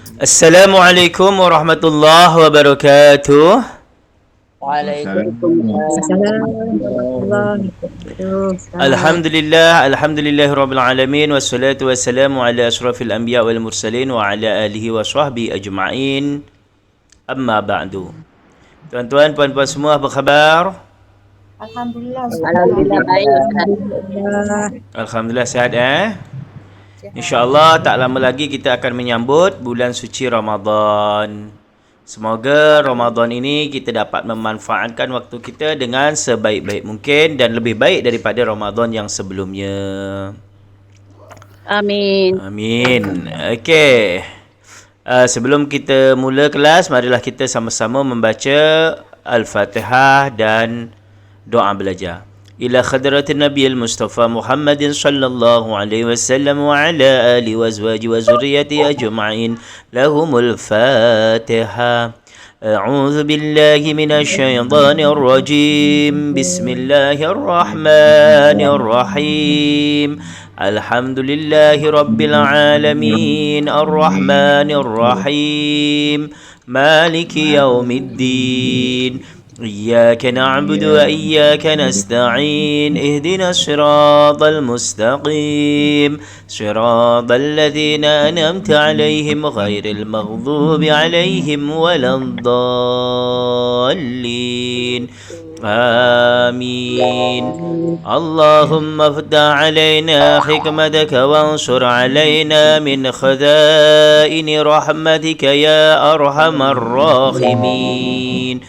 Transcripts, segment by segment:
Assalamualaikum warahmatullahi wabarakatuh. Waalaikumsalam warahmatullahi wabarakatuh. Alhamdulillahirabbil alamin wassalatu wassalamu ala asyrafil anbiya wal mursalin wa ala alihi wa sahbihi ajma'in. Amma ba'du. Tuan-tuan, puan-puan semua, apa khabar? Alhamdulillah baik. Alhamdulillah sihat InsyaAllah tak lama lagi kita akan menyambut bulan suci Ramadan. Semoga Ramadan ini kita dapat memanfaatkan waktu kita dengan sebaik-baik mungkin dan lebih baik daripada Ramadan yang sebelumnya. Amin. Amin. Okey. Sebelum kita mula kelas, marilah kita sama-sama membaca Al-Fatihah dan doa belajar. إلى خضرة النبي المصطفى محمد صلى الله عليه وسلم وعلى آله وأزواجه وذريته أجمعين لهم الفاتحة. أعوذ بالله من الشيطان الرجيم بسم الله الرحمن الرحيم الحمد لله رب العالمين الرحمن الرحيم مالك يوم الدين إياك نعبد وإياك نستعين اهدنا الصراط المستقيم صراط الذين أنعمت عليهم غير المغضوب عليهم ولا الضالين آمين. اللهم افتح علينا حكمتك وانصر علينا من خزائن رحمتك يا أرحم الراحمين.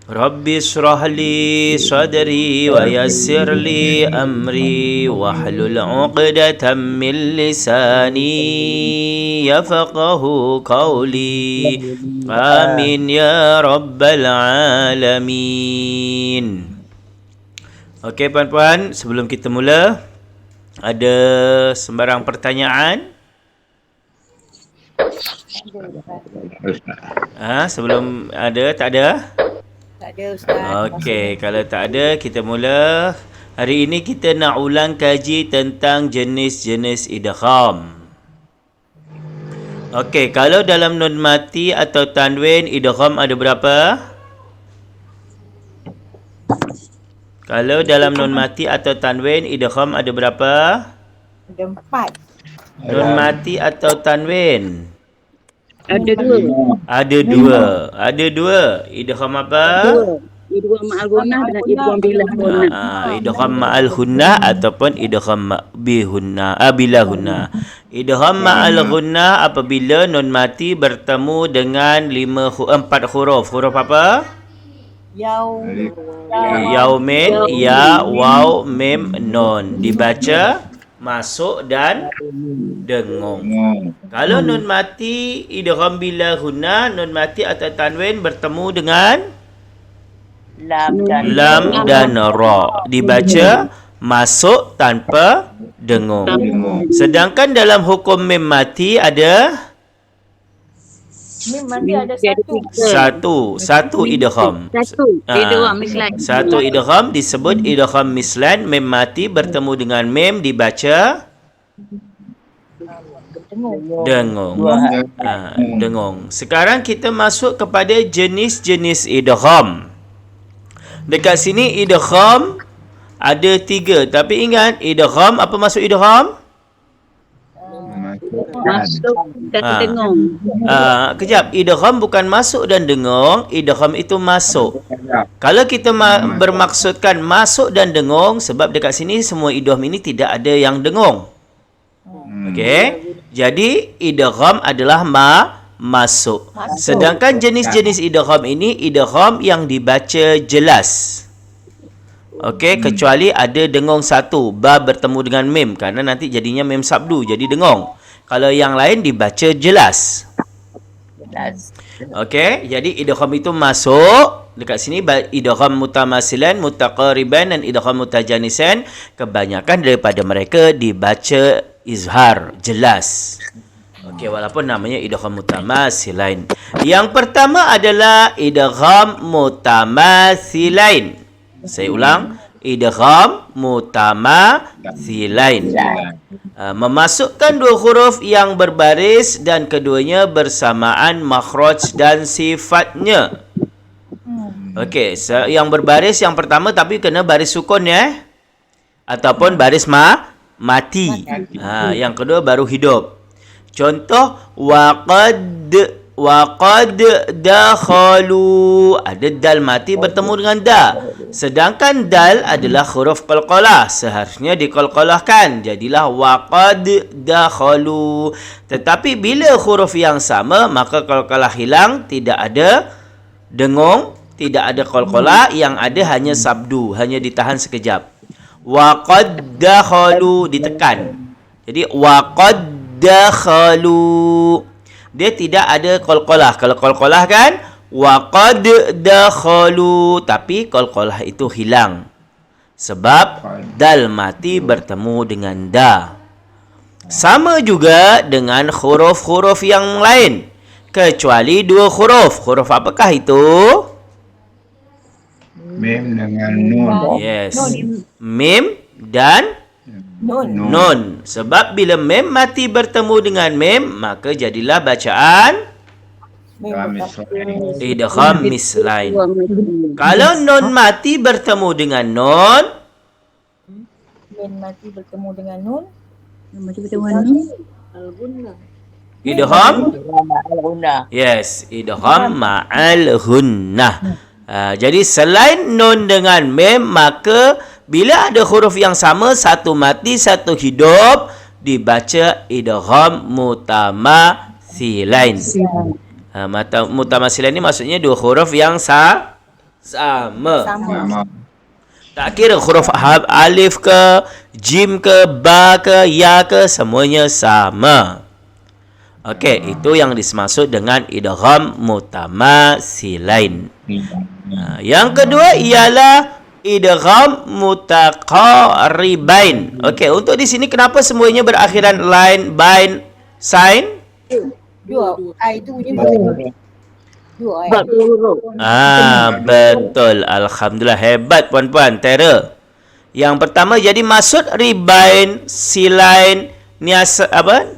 رب اشرح لي صدري ويسر لي أمري واحلل عقدة من لساني يفقه قولي آمين يا رب العالمين. Okey puan-puan, sebelum kita mula, ada sembarang pertanyaan? Sebelum ada, tak ada? Tak ada Ustaz. Okey, kalau tak ada, kita mula. Hari ini kita nak ulang kaji tentang jenis-jenis idgham. Okey, kalau dalam nun mati atau tanwin, idgham ada berapa? Kalau dalam nun mati atau tanwin, idgham ada berapa? Ada 4. Nun mati atau tanwin? Ada dua. Ada dua. Idgham apa? Idgham ma'al gunnah dan idgham bila gunnah. Idgham ma'al gunnah ataupun idgham bila gunnah. Idgham ma'al gunnah apabila nun mati bertemu dengan 4 huruf. Huruf apa? Yaumin, ya, waw, mim, nun. Dibaca masuk dan dengung. Kalau nun mati idgham bila gunnah, nun mati atau tanwin bertemu dengan lam dan ra, dibaca masuk tanpa dengung. Sedangkan dalam hukum mim mati ada Mim mati ada satu. Satu idgham. Idgham mislan. Satu idgham disebut idgham mislan. Mim mati bertemu dengan mim dibaca dengung. Dengung. Sekarang kita masuk kepada jenis-jenis idgham. Dekat sini idgham ada 3. Tapi ingat, idgham, apa maksud idgham? Masuk dan dengung. Kejap, idgham bukan masuk dan dengung, idgham itu masuk. Kalau kita bermaksudkan masuk dan dengung, sebab dekat sini semua idgham ini tidak ada yang dengung. Okey. Jadi idgham adalah masuk. Sedangkan jenis-jenis idgham ini idgham yang dibaca jelas. Okey, kecuali ada dengung satu, ba bertemu dengan mim, kerana nanti jadinya mim sabdu, jadi dengung. Kalau yang lain dibaca jelas. Okey, jadi idgham itu masuk. Dekat sini idgham mutamasilan, mutaqariban dan idgham mutajanisan, kebanyakan daripada mereka dibaca izhar, jelas. Okey, walaupun namanya idgham mutamasilain. Yang pertama adalah idgham mutamasilain. Saya ulang, idgham mutamathilain. Memasukkan dua huruf yang berbaris dan keduanya bersamaan makhraj dan sifatnya. Okey, yang berbaris yang pertama tapi kena baris sukun ya. Ataupun baris mati. Yang kedua baru hidup. Contoh waqad dakhalu, ada dal mati bertemu dengan da. Sedangkan dal adalah huruf qalqalah, seharusnya diqalqalahkan. Jadilah waqad dakhalu. Tetapi bila huruf yang sama, maka qalqalah hilang, tidak ada dengung, tidak ada qalqalah, yang ada hanya sabdu, hanya ditahan sekejap. Waqad dakhalu, ditekan. Jadi waqad dakhalu, dia tidak ada qalqalah. Kalau qalqalah kan waqad dakhalu, tapi qalqalah itu hilang sebab dal mati bertemu dengan da. Sama juga dengan huruf-huruf yang lain kecuali dua huruf. Huruf apakah itu? Mim dengan nun. Yes, mim dan nun. Sebab bila mim mati bertemu dengan mim, maka jadilah bacaan idgham mislain. Kalau nun mati bertemu dengan nun, Min mati bertemu dengan nun. idgham, yes, idgham ma'al hunnah. Jadi selain nun dengan mim, maka bila ada huruf yang sama, satu mati, satu hidup, dibaca idgham mutamathilain. Mutamathilain ni maksudnya dua huruf yang sama. Tak kira huruf alif ke, jim ke, ba ke, ya ke, semuanya sama. Okey, itu yang dimaksud dengan idgham mutamathilain. Yang kedua ialah idgham mutaqaribain. Okey, untuk di sini kenapa semuanya berakhiran lain, bain, sain? Dua. Itu bunyi dua. Betul. Alhamdulillah, hebat puan-puan. Tera. Yang pertama, jadi maksud ribain, silain,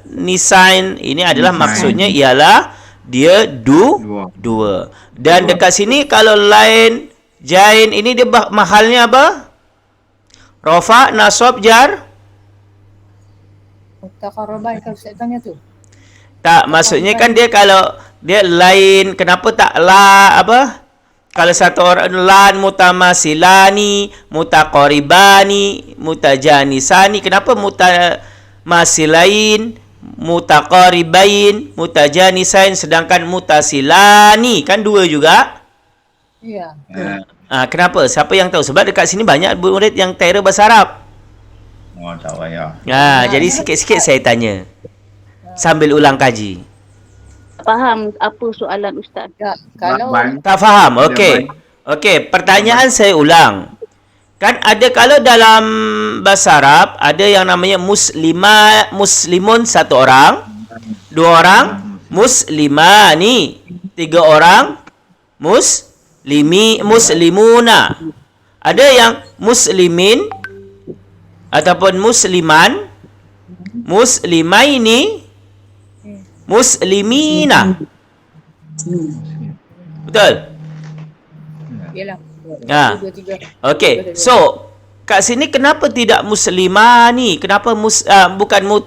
nisain, ini adalah maksudnya ialah dia dua. Dan dekat sini kalau lain, jain, ini dia mahalnya apa? Rafa, nasab, jar? Mutaqarriban kalau saya tanya tu. Tak, maksudnya kan dia kalau dia lain, kenapa tak la apa? Kalau satu orang lan mutamasilani, mutaqaribani, mutajanisani, kenapa mutamasilain, mutaqaribain, mutajanisain, sedangkan mutasilani kan dua juga? Ya. Kenapa? Siapa yang tahu? Sebab dekat sini banyak murid yang tera bahasa Arab. Oh, tak payah. Jadi sikit-sikit saya tanya. Sambil ulang kaji. Faham apa soalan Ustaz? Tak, kalau Tak faham? Okey. Okey, pertanyaan saya ulang. Kan ada kalau dalam bahasa Arab ada yang namanya muslimun satu orang, dua orang muslimani, tiga orang muslimuna. Ada yang muslimin ataupun musliman, muslimaini, muslimina. Betul? yalah. Tiga. Okey. So, kat sini kenapa tidak muslimani? Kenapa bukan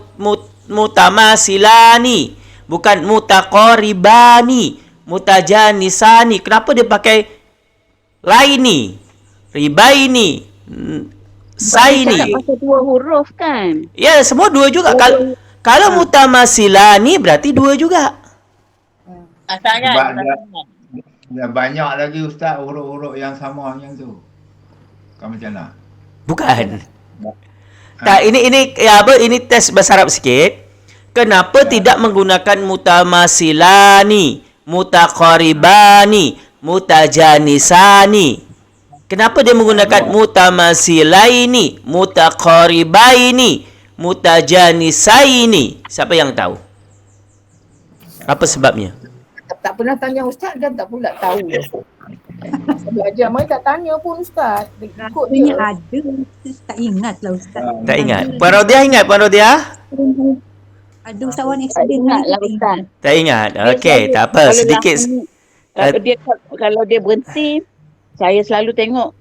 mutamasilani? Bukan mutaqaribani, mutajanisani? Kenapa dia pakai laini, ribaini, saini? Tak pasal dua huruf kan? Ya, semua dua juga. Kalau mutamasilani berarti dua juga. Sebab dah banyak lagi Ustaz huruf-huruf yang sama yang tu. Kan macam mana? Bukan. Tak, ini ini tes bahasa Arab sikit. Kenapa tidak menggunakan mutamasilani, mutaqaribani, mutajanisani? Kenapa dia menggunakan mutamasilaini, mutaqaribaini, mutajanisaini? Siapa yang tahu? Apa sebabnya? Tak pernah tanya Ustaz dan tak pula tahu. Belajar mereka tak tanya pun Ustaz. Dia ikut Katanya je. ada. Tak ingat lah Ustaz. Tak ingat. Puan Rodiah ingat Puan Rodiah? Ada Ustaz Wan Tak accident ingat hari lah tu, Ustaz. Tak ingat. Dia Okey, selalu- tak apa. kalau Sedikit. kalau dia berhenti, saya selalu tengok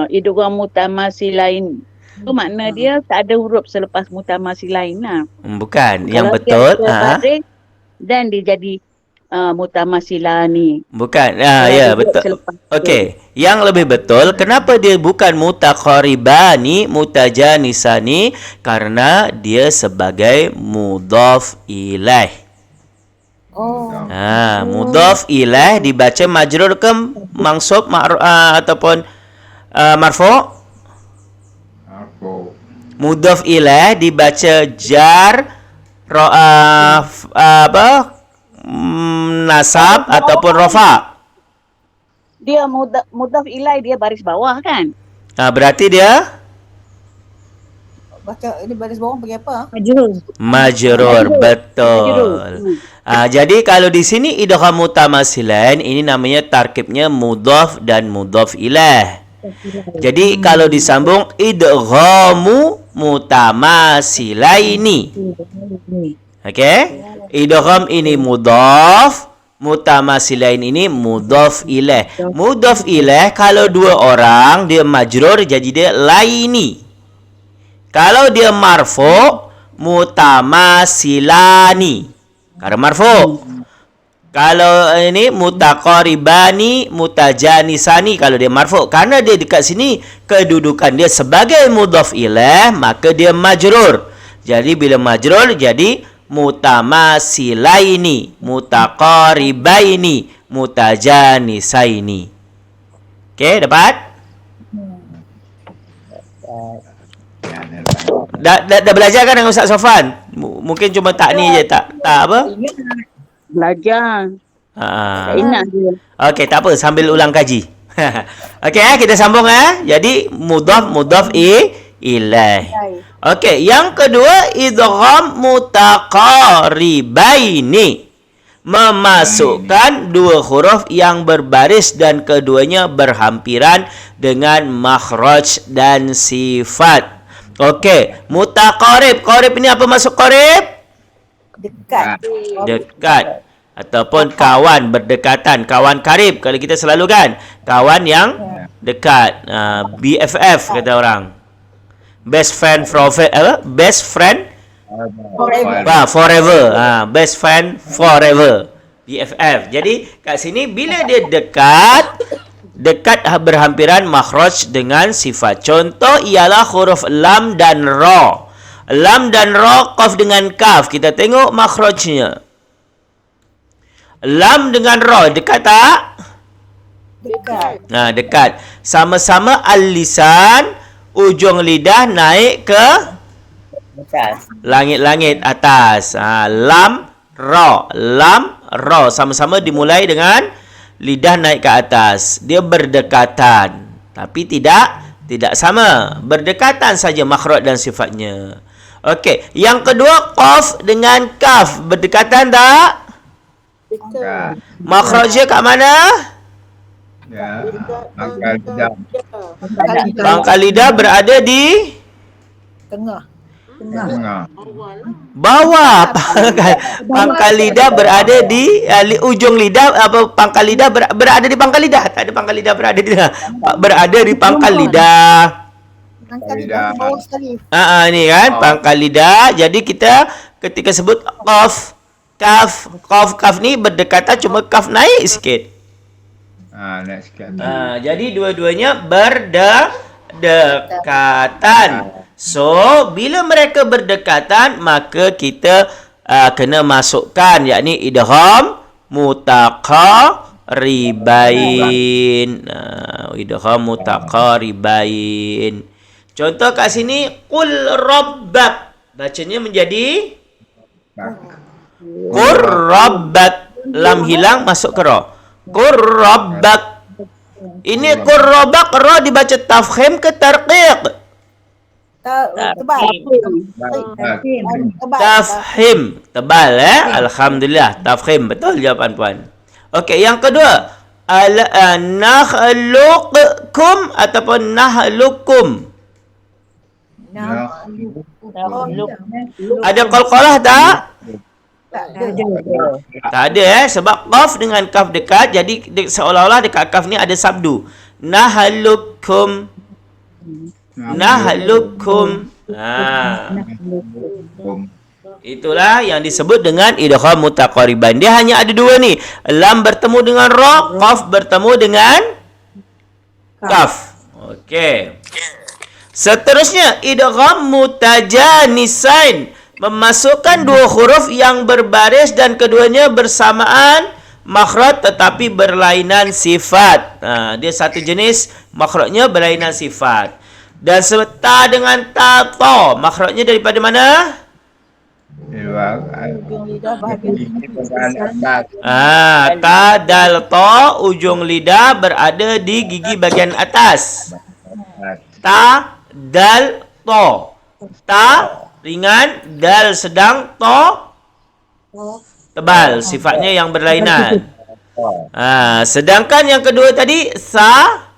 idgham mutamasilain. Tu makna dia tak ada huruf selepas mutamasilain lah. Bukan. Yang Kalau betul. dia terbaring, dan dia jadi mutamasilani. Bukan. Kalau Ya, huruf betul. selepas tu. Okey, yang lebih betul, kenapa dia bukan mutaqaribani, mutajanisani? Karena dia sebagai mudhaf ilaih. Oh. Mudhaf ilaih dibaca majrur ke mansub ataupun marfu'? Apa? Mudhaf ilaih dibaca jar nasab ataupun rafa'. Dia mudhaf ilai, dia baris bawah kan? Berarti dia Baca ini baris bawah bagi apa? Majrur. majrur. Betul. Majrur. Jadi kalau di sini idgham mutamasilain, ini namanya tarkibnya mudhaf dan mudhaf ilaih. Jadi kalau disambung idghamu mutamasilaini. Okey? Idgham ini mudhaf, mutamasilain ini mudhaf ilaih. Mudhaf ilaih kalau dua orang dia majrur jadi dia laini. Kalau dia marfu, mutamasilani. Karena marfu. Kalau ini mutaqaribani, mutajanisani kalau dia marfu. Karena dia dekat sini kedudukan dia sebagai mudhaf ilaih, maka dia majrur. Jadi bila majrur jadi mutamasilaini, mutaqaribaini, mutajanisaini. Okey, dapat? Dah belajar kan dengan Ustaz Sofan? Mungkin cuma tak ni je, tak apa? Belajar. Tak ingat dia. Okey, tak apa, sambil ulang kaji. Okey, kita sambung Jadi mudhaf ilaih. Okey, yang kedua idgham mutaqaribaini. Memasukkan dua huruf yang berbaris dan keduanya berhampiran dengan makhraj dan sifat. Okey, mutaqarib. Qarib ini apa maksud qarib? Dekat. Dekat ataupun kawan, berdekatan, kawan karib kalau kita selalu kan, kawan yang dekat, BFF kata orang, best friend best friend forever, best friend forever, BFF. Jadi kat sini bila dia dekat berhampiran makhraj dengan sifat. Contoh ialah huruf lam dan ra. Lam dan ra, qaf dengan kaf. Kita tengok makhrajnya. Lam dengan ra dekat tak? Dekat. Dekat. Sama-sama al-lisan, ujung lidah naik ke langit-langit atas. Lam ra. Lam ra sama-sama dimulai dengan lidah naik ke atas. Dia berdekatan. Tapi tidak sama. Berdekatan saja makhraj dan sifatnya. Okey, yang kedua qaf dengan kaf berdekatan tak? Dekat. Makhrajnya kat mana? Ya, pangkal lidah. Pangkal lidah berada di Tengah. Tengah. bawah. Pangkal lidah berada di ujung lidah, pangkal lidah berada di pangkal lidah. Tak ada pangkal lidah berada di berada di pangkal lidah. Angkat lidah ke bawah sekali. Ni kan pangkal lidah. Jadi kita ketika sebut qaf, kaf ni berdekatan, cuma kaf naik sikit. Naik sikit. Jadi dua-duanya berdekatan. So bila mereka berdekatan, maka kita kena masukkan, yakni idgham mutaqaribain. Idgham mutaqaribain. Contoh kat sini qul rabbak. Bacanya menjadi qur rabbak. Lam hilang masuk ke ra. Qur rabbak. Ini qur rabbak, ra dibaca tafkhim ke tarqiq? Tebal. Tafhim. Tebal Alhamdulillah. Tafhim. Betul jawapan puan. Okey, yang kedua. Nakhluqukum ataupun nahlukum. Ada qalqalah tak? Tak ada. Tak ada sebab qaf dengan kaf dekat, jadi seolah-olah dekat kaf ni ada sabdu. Nahlukum. Nahlukum. Itulah yang disebut dengan idgham mutaqariban. Dia hanya ada dua ni. Lam bertemu dengan ra, qaf bertemu dengan kaf. Okey. Seterusnya idgham mutajanisain, memasukkan dua huruf yang berbaris dan keduanya bersamaan makhraj tetapi berlainan sifat. Dia satu jenis, makhrajnya berlainan sifat. Dan serta dengan ta ta, makhrajnya daripada mana? Ujung lidah bahagian Ta dal ta, ujung lidah berada di gigi bagian atas. Ta dal ta. Ta ringan, dal sedang, to tebal, sifatnya yang berlainan. Sedangkan yang kedua tadi sa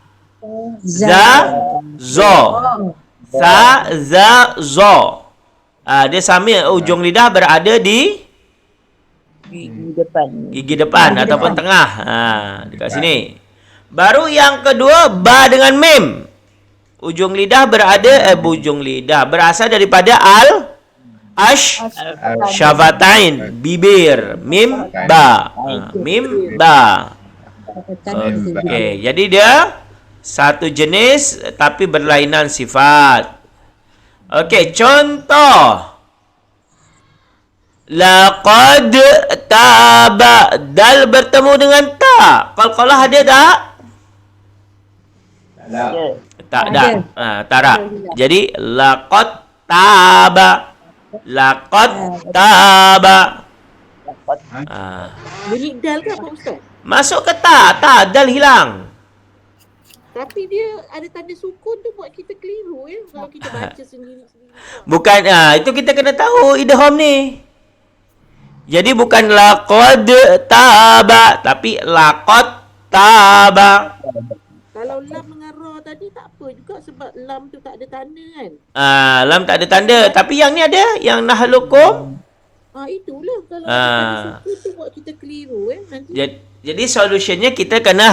za zo. Sa za zo. Dia sama, ujung lidah berada di gigi depan ataupun tengah. Dekat sini. Baru yang kedua ba dengan mim. Ujung lidah berasal daripada syafatain, bibir, mim ba. Mim ba. Okey, jadi dia satu jenis tapi berlainan sifat. Okey, contoh. Laqad taba, dal bertemu dengan ta. Qalqalah ada tak? Tak ada. Tarak. Jadi laqad taba. Laqad taba. Bunyi dal ke apa Ustaz? Masuk ke ta? Ta, dal hilang. Tapi dia ada tanda sukun tu buat kita keliru ya. Kalau kita baca sendiri-sendiri. Bukan, itu kita kena tahu idgham ni. Jadi bukan laqad taba, tapi laqad taba. Kalau lam dengan ra tadi tak apa juga sebab lam tu tak ada tanda kan. Lam tak ada tanda, tapi yang ni ada, yang nahlukum. Itulah kalau ada tanda sukun tu buat kita keliru nanti. Jadi solutionnya kita kena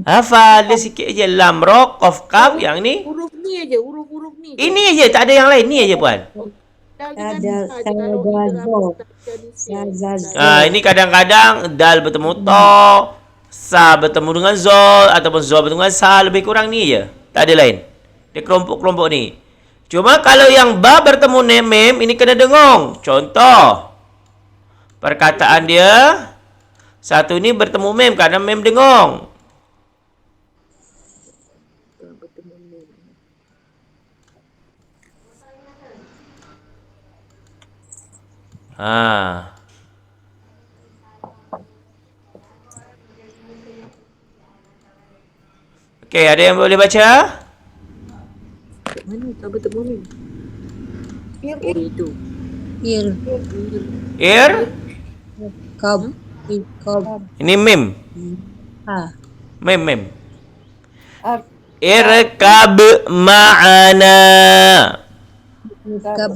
hafal dia sikit je. Lam, ra, qaf, kaf, yang ni. Huruf ni aja, huruf-huruf ni. Ini aja, tak ada yang lain. Ni aja puan. Ini kadang-kadang dal bertemu to, sa bertemu dengan zol ataupun zol bertemu dengan sa, lebih kurang ni je. Tak ada lain. Dia kelompok-kelompok ni. Cuma kalau yang ba bertemu mem, ini kena dengung. Contoh. Perkataan dia satu ni bertemu mem kerana mem dengung. Okey, ada yang boleh baca? Mana tak bertemu ni? Itu. Ir? Kab. Ini mem. Mem. Ar- Irkab ma'ana. Kab.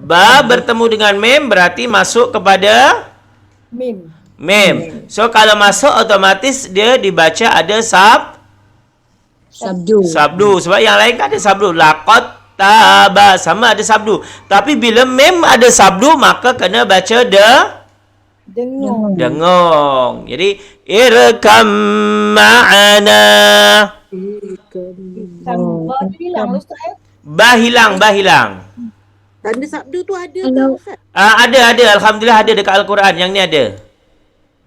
Ba bertemu dengan mem berarti masuk kepada mim. mem. So kalau masuk otomatis dia dibaca ada Sabdu. sabdu. Sebab yang lain kan ada sabdu. Laqad taba sama ada sabdu. Tapi bila mem ada sabdu maka kena baca Dengung. dengung. Jadi irkam ma'ana. Tambah tu hilang Ustaz. Ba hilang. Tanda sabdu tu ada tak Ustaz? Ada. Alhamdulillah ada dekat Al-Quran. Yang ni ada.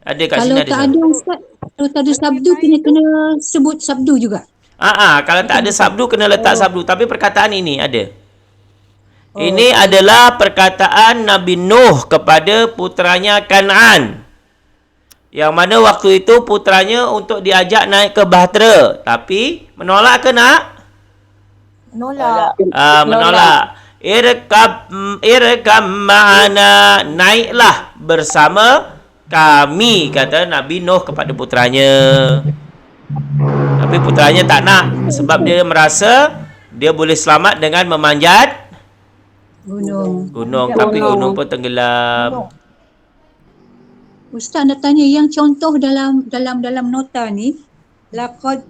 Ada kat sini Kalau ada. tak ada Ustaz, kalau tak ada sabdu kena sebut sabdu juga. Kalau tak ada sabdu kena letak sabdu. Tapi perkataan ini ada. Ini adalah perkataan Nabi Nuh kepada putranya Kan'an. Yang mana waktu itu putranya untuk diajak naik ke bahtera. Tapi menolak ke nak? Nolak. Menolak. Irkam ma'ana, naiklah bersama Kami, kata Nabi Nuh kepada putranya. Tapi putranya tak nak sebab dia merasa dia boleh selamat dengan memanjat gunung. Tapi gunung pun tenggelam. Ustaz nak tanya yang contoh dalam nota ni, laqad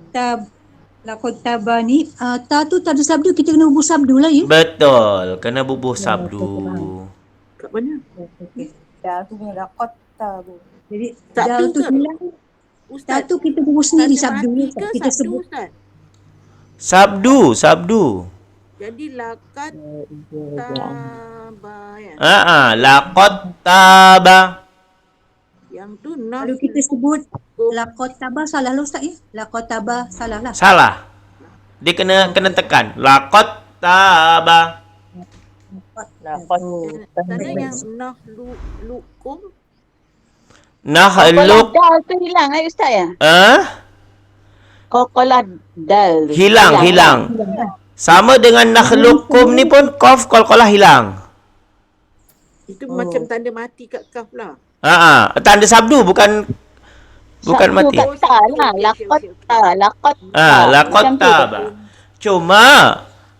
taba ni, ta tu tak ada sabdu, kita kena bubuh sabdu lah ya. Betul, kena bubuh sabdu. Kat mana? Okey. Dah tu punya lakot tabu. Jadi Sabdu dah tu ke? hilang. Ta Ustaz, tu kita bubuh sendiri tanda sabdu mati ni. ke Kita sabdu, sebut Ustaz? Sabdu. Jadi lakat taba ya. Laqad taba. Yang tu nah. kalau kita sebut laqad taba salah lah Ustaz ya. Laqad taba salah lah. Salah. Dia kena tekan. Laqad taba. Tanda yang nah lukum. Nahluk. Dal tu hilang Ustaz ya? Qalqalah dal. Hilang. Sama dengan nakhlukum ni pun qaf qalqalah hilang. Itu macam tanda mati kat kaf lah. Tanda sabdu bukan mati. Laqad Laqad. Cuma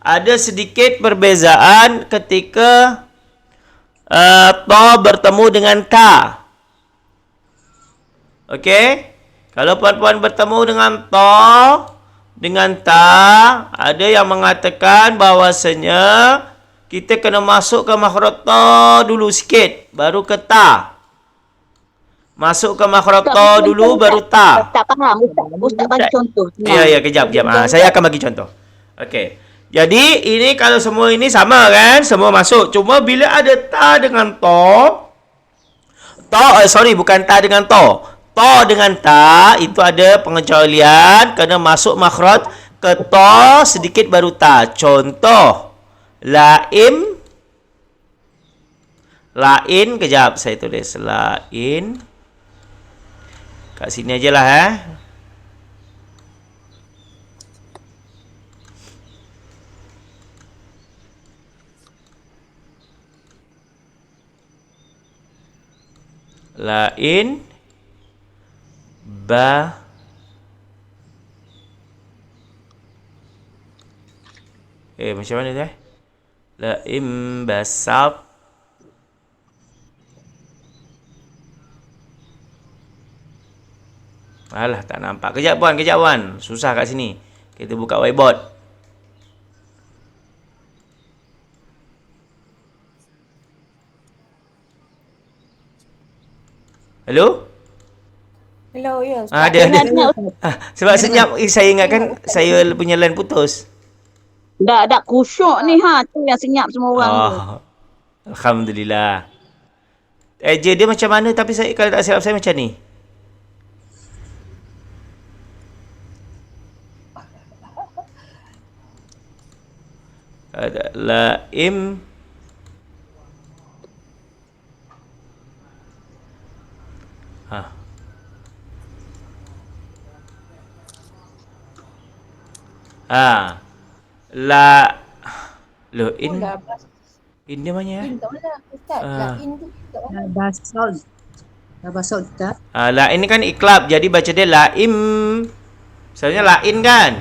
ada sedikit perbezaan ketika ta bertemu dengan ta. Okey? Kalau puan-puan bertemu dengan ta, ada yang mengatakan bahawasanya kita kena masuk ke makhraj ta dulu sikit, baru ke ta. Masuk ke makhraj ta dulu, baru ta. Tak faham Ustaz bagi contoh. Ya, kejap. Saya akan bagi contoh. Okey. Jadi, ini kalau semua ini sama kan? Semua masuk. Cuma bila ada ta dengan bukan ta dengan to. To dengan ta, itu ada pengecualian. Kena masuk makhraj ke to sedikit baru ta. Contoh. Lain, kejap saya tulis. Lain. Kat sini ajalah Lain ba macam mana tu Lain basab Alah, tak nampak. Kejap puan. Susah kat sini. Kita buka whiteboard. Hello? Hello, ya. Ada. Sebab senyap saya ingatkan saya punya line putus. Tak khusyuk ni tu yang senyap semua orang tu. Alhamdulillah. Eja dia macam mana tapi saya kalau tak silap saya macam ni. Ada laim in dia mana In tak boleh Ustaz. In tu tak boleh. Basal tak? Lain ni kan iklab, jadi baca dia laim. Sebenarnya lain kan?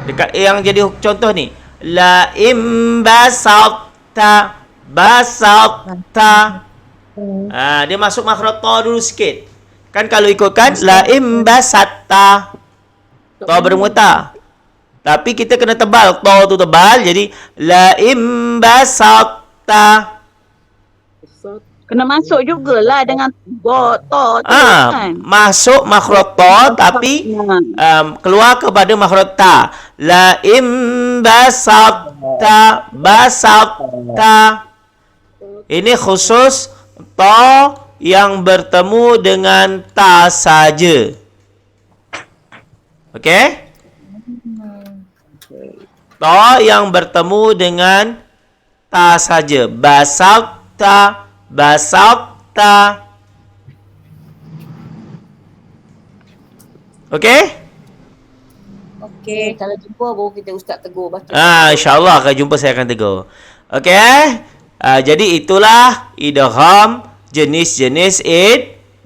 Dekat yang jadi contoh ni. Laim basalta. Dia masuk makhraj ta dulu sikit. Kan kalau ikutkan laim basatta. Ta bertemu ta. Tapi kita kena tebal. Ta tu tebal. Jadi laim basatta. Kena masuk jugalah dengan to kan. Masuk makhraj ta tapi keluar kepada makhraj ta. Laim basatta. Ini khusus ta yang bertemu dengan ta saja. Okey? Ta yang bertemu dengan ta saja. Basalta. Okey? Okey, kalau jumpa baru kita Ustaz tegur baca. InsyaAllah kalau jumpa saya akan tegur. Okey? Jadi itulah idgham Jenis-jenis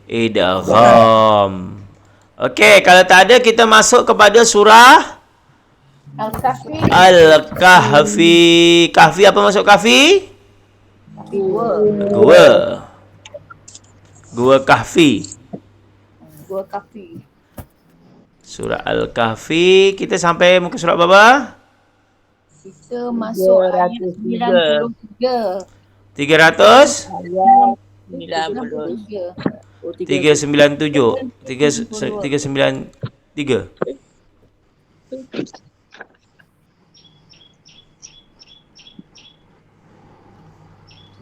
idgham. Okey, kalau tak ada kita masuk kepada surah Al-Kahfi. Al-Kahfi. Kahfi apa maksud kahfi? Gua. Gua Kahfi. Gua Kahfi. Surah Al-Kahfi. Kita sampai muka surat berapa? Kita masuk ayat 93. 300? Ayat 93. 397. 393.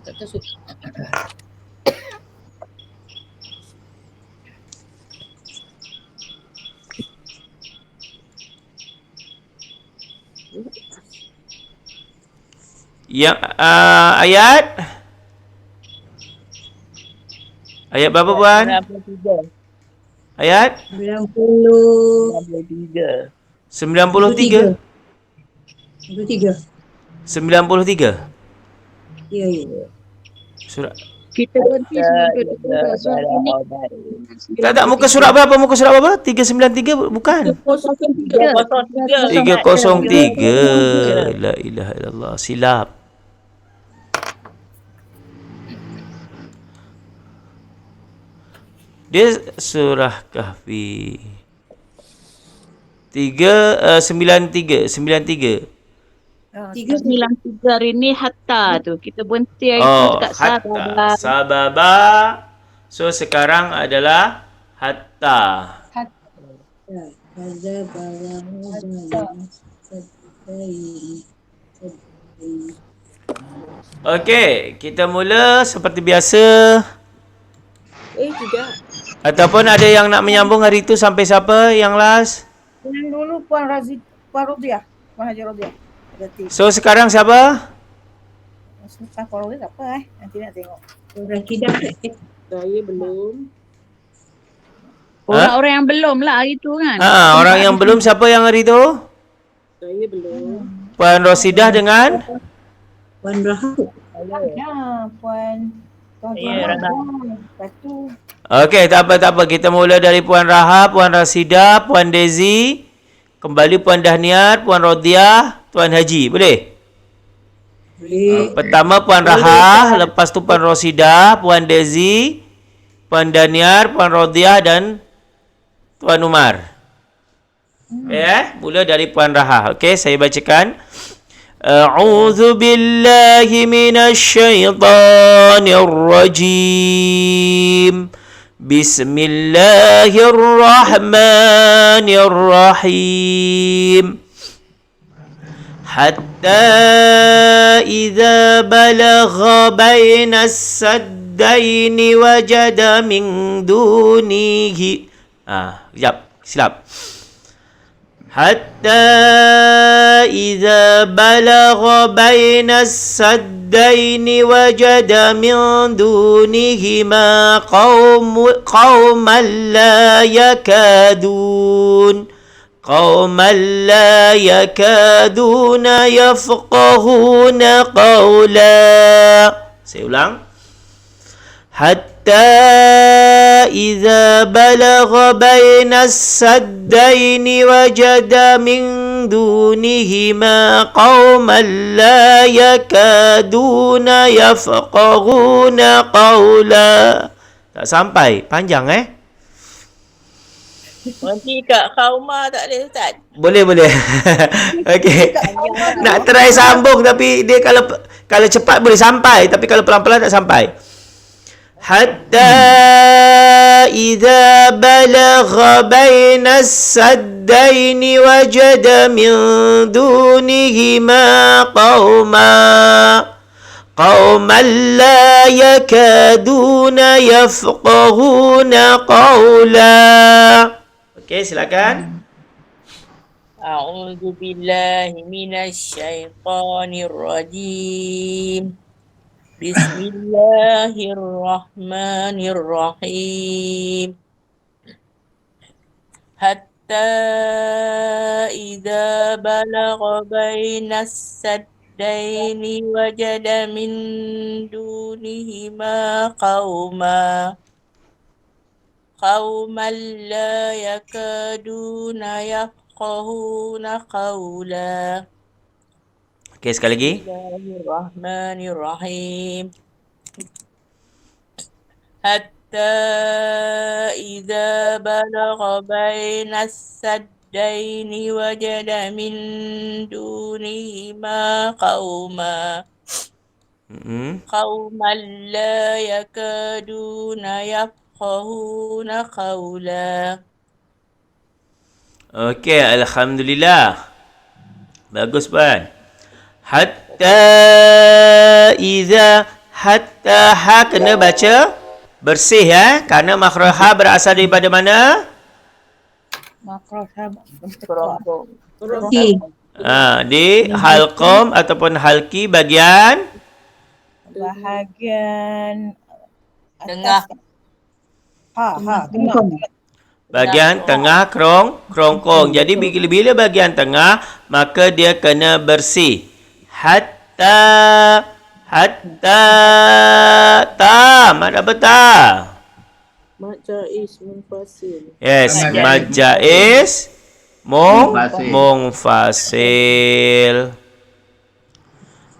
Tak tahu. Yang ayat berapa puan? 93. Ayat 93. 93. 93. 93. Ya, ya. Surah. Kita berhenti sebelum Tak muka surat berapa? Muka surat berapa? 393 bukan. 303. 303. La ilaha illallah. Silap. Dia surah Kahfi. 93. 393 hari ni hatta tu. Kita berhenti hari tu Oh, dekat hatta. Sababa. So sekarang adalah hatta. Ada Okey, kita mula seperti biasa. Tidak. Ataupun ada yang nak menyambung hari tu sampai siapa yang last? Yang dulu Puan Rodiah. Puan Haji Rodiah. Berarti. So sekarang siapa? Susah Puan Rodiah apa Nanti nak tengok. orang kidah. Saya belum. Orang-orang yang belum lah hari tu kan. Orang yang belum siapa yang hari tu? Saya belum. Puan Rosidah dengan Puan Rahab. Ya, Puan. Ya, Lepas tu. Okey, tak apa. Kita mula dari Puan Rahab, Puan Rasidah, Puan Dezi, kembali Puan Dahniar, Puan Rodiah, Tuan Haji. Boleh? Boleh. Pertama Puan Rahab, lepas tu Puan Rosidah, Puan Dezi, Puan Dahniar, Puan Rodiah dan Tuan Umar. Mula dari Puan Rahab. Okey, saya bacakan. A'udzu billahi minasyaitonir rajim. Bismillahirrahmanirrahim. Hatta idza balagha bainas saddaini wajada min dunihi. Sekejap, silap. حتى إذا بلغ بين السدين وجد من دونهما قوما لا يكادون يفقهون قولا. Saya ulang. حتى إذا بلغ بين السدين وجد من دونهما قوما لا يكادون يفقهون قولا. Tak sampai, panjang Nanti kat Khauma tak boleh Ustaz. Boleh. Okey. Nak try sambung tapi dia kalau cepat boleh sampai tapi kalau pelan-pelan tak sampai. حتى إذا بلغ بين السدين وجد من دونهما قوما لا يكادون يفقهون قولا. Okey, silakan. A'udzu billahi minasyaitonir rajim. Bismillahirrahmanirrahim. Hatta idza balagha bainas السدين وجد من دونهما قوما لا يكادون يفقهون قولا. Okey, sekali lagi. Bismillahirrahmanirrahim. Hatta idza balagha baina as-saddaini wajada min dunihima qauman la yakaduna yafqahuna qawla. Okey, alhamdulillah. Bagus puan. Hatta ha kena baca bersih ya, kerana makhraj ha berasal daripada mana? Makro sama. Okey. Di halqam ataupun halki bahagian Bahagian Tengah. atas. Tengah. bahagian tengah kerongkong. Jadi bila bahagian tengah, maka dia kena bersih. Hatta ta, mad apa ta? Mat jaiz munfasil. Yes, mad jaiz munfasil.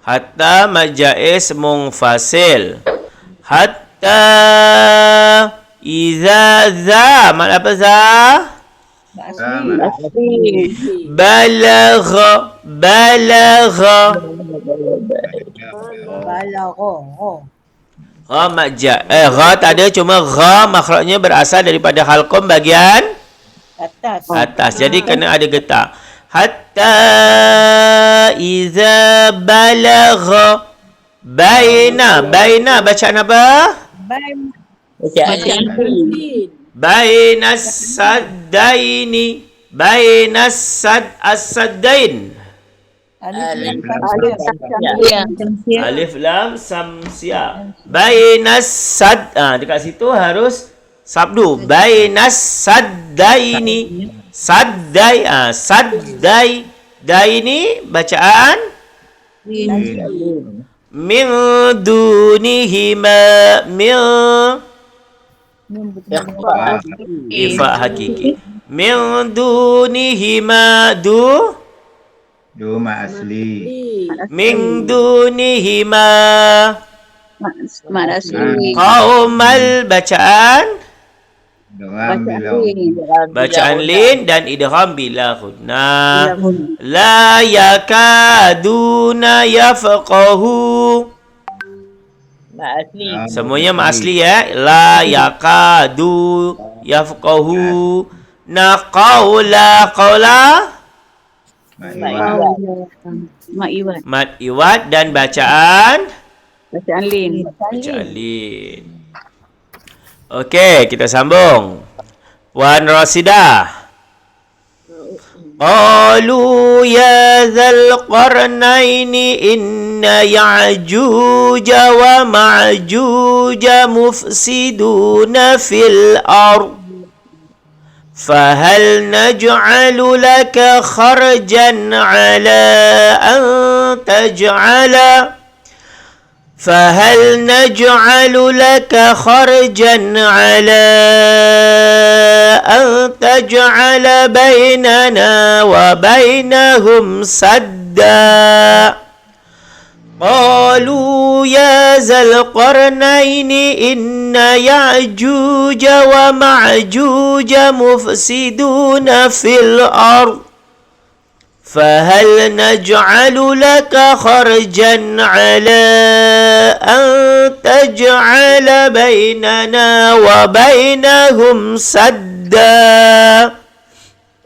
Hatta mad jaiz munfasil. Hatta iza za, mad apa za? Balagha. Ra mad ra tak ada, cuma ra makhrajnya berasal daripada halqam bahagian atas. Jadi kena ada getar. Hatta iza balagha baina bacaan apa? Baina saddaini, as-saddain. Alif lam samsia. Bainas sad. Dekat situ harus sabdu. Bainas saddaini. Saddai. Dai ni bacaan min dunihima. Ifa hakiki. Min dunihima Duma asli. min dunihima Mat asli. qaumal bacaan Dengan bacaan lin dan idgham bila ghunna. La yakaduna yafqahu. Semuanya mak asli ya. La yakadu yafqahu. Na qawla Mak Iwan. mad iwad dan bacaan Bacaan Lin. Okey, kita sambung. Puan Rasidah. Qalu ya dzal qarnaini inna ya'juja wa ma'juja mufsiduna fil ard. فهل نجعل لك خرجا على أن تجعل بيننا وبينهم سدا قالوا يا ذا القرنين إن يأجوج ومعجوج مفسدون في الأرض فهل نجعل لك خرجا على أن تجعل بيننا وبينهم سدا.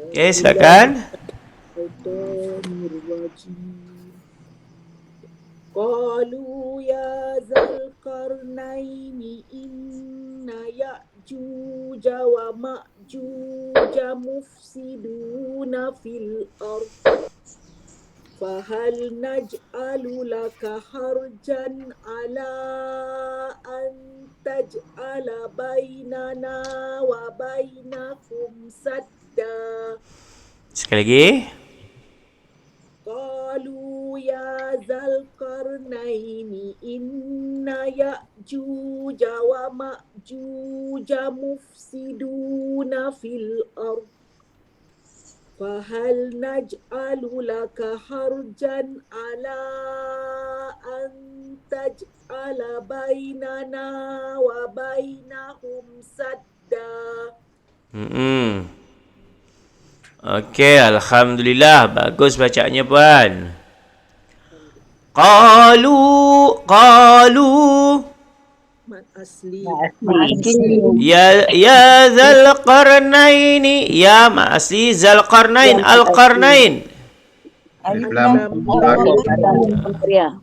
Okey, silakan. Qalu ya zal qarnaini inna ya'juja wa ma'juja mufsiduna fil ard fahal naj'alu laka harjan ala an taj'ala bainana wa bainahum sadda. Sekali lagi. Qalu ya zal qarnaini inna ya'juja wa ma'juja mufsiduna fil ard fahal naj'alu laka harjan ala an taj'ala bainana wa bainahum sadda. Okey, alhamdulillah, bagus bacaannya puan. Qalu Mat asli. ya zal qarnaini, ya masih zal qarnain, al qarnain. Alif lam Ya.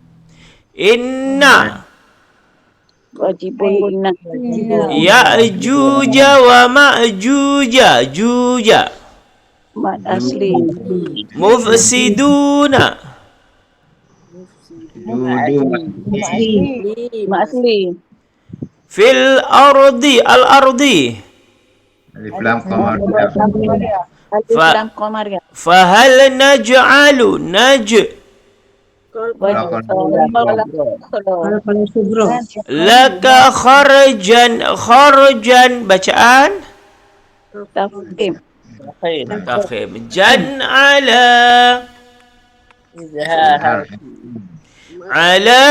Inna Wajibun guna. ya'juja wa ma'juja juja Mat asli. mufsiduna Mat asli. fil ardi, al ardi. Alif lam qamar. Alif lam qamar ya. Fahal naj'alu Kalau subro. laka kharjan bacaan Tafkim. tafkhim jan ala Izhar. ala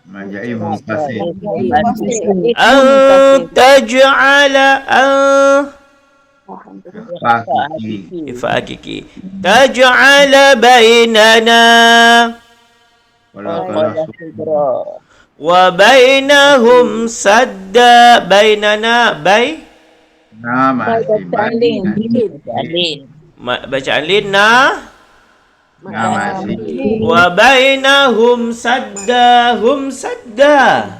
Majai munfasil. an taj'ala Fakiki. ifakiki taj'ala bainana wa bainahum sadda bainana Nama si Alin. Alin. bacaan lina Nama si wa bainahum sadda hum sadda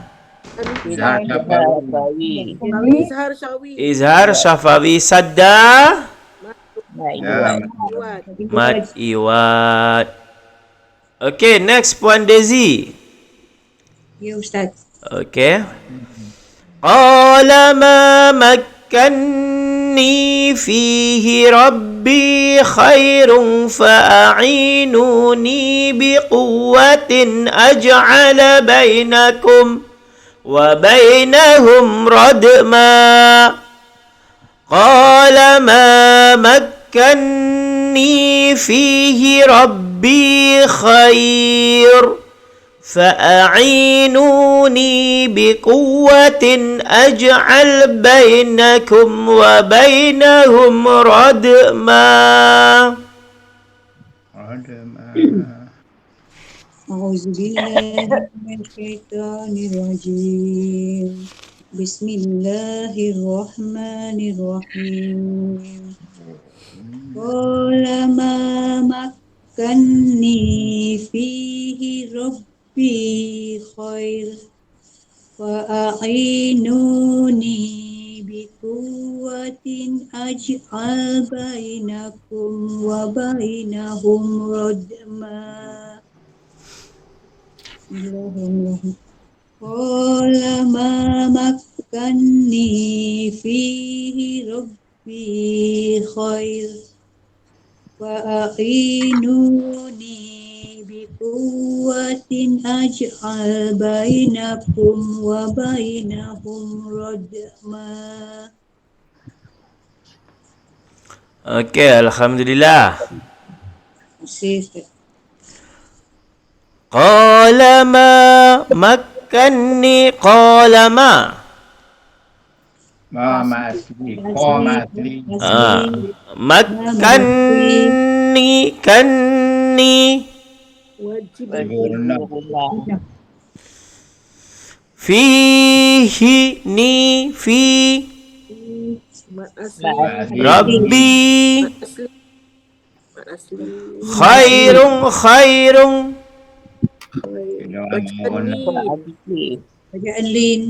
Bawi. Izhar Syawi. izhar syafawi sadda Maiwan. mad iwat. Okay, next puan Dezi. Ya Ustaz. Okay. Qala ma makkanni fihi rabbi khairun fa'inuni biquwwatin aj'ala bainakum wa bainahum radma. Qala ma makkanni fihi rabbi khair فأعينوني بقوة أجعل بينكم وبينهم ردما. A'udzubillahiminasyaitonirrajim. Bismillahirrahmanirrahim. Qala ma makkanni fihi rabbi khair wa a'inuni biquwwatin aj'al bainakum wa bainahum radma. Bismillahirrahmanirrahim. Qala ma makkanni fihi rabbi khair wa a'inuni biquwwatin aj'al bainakum wa bainahum radma. Okay, alhamdulillah. Qala ma makkanni qala ma. Ma asli. Ma asli. Makkanni kanni Wajib. fihi ni fi Mat asli. rabbi Asli. Mat asli. khairun khairun Bacaan lin.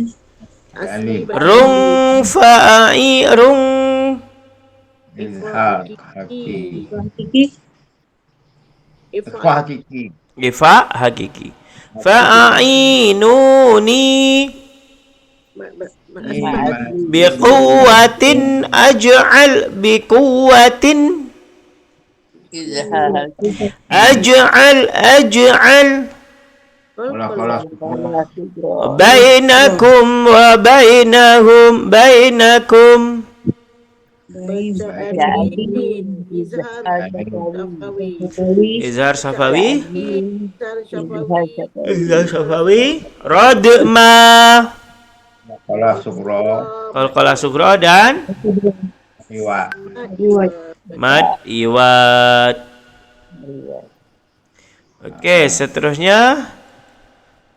Asli. rung fa'i rung Izhar hakiki. Hakiki. Ikhfa hakiki. ifa hakiki fa'inuni biquwwatin aj'al biquwwatin Izhar. أجعل Qalah sugra. بينكم وبينهم بينكم Baca Ya, adin. Izhar Safawi. إظهار صفوي Izhar Safawi. إظهار صفوي ردما Qalah sugra. qalqalah sughra dan Iwa. mad iwat. Okey, seterusnya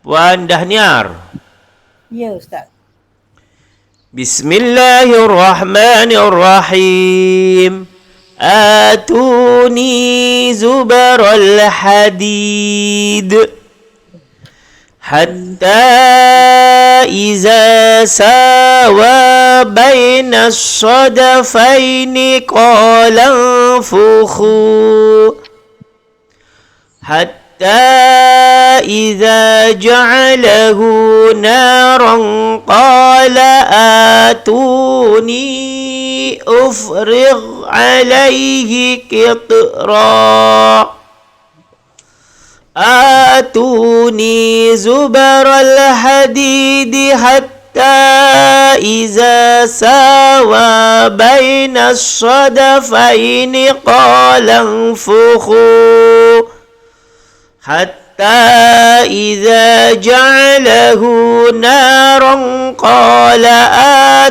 Puan Dahniar. Ya Ustaz. Bismillahirrahmanirrahim. Atuni zubaral hadid hatta iza sawa baina as-sadafaini qala anfukhu حتى إذا جعله نارا قال آتوني أفرغ عليه قطرا آتوني زبر الحديد حتى إذا ساوى بين الصدفين قال انفخوا حتى إذا جعله نارا قال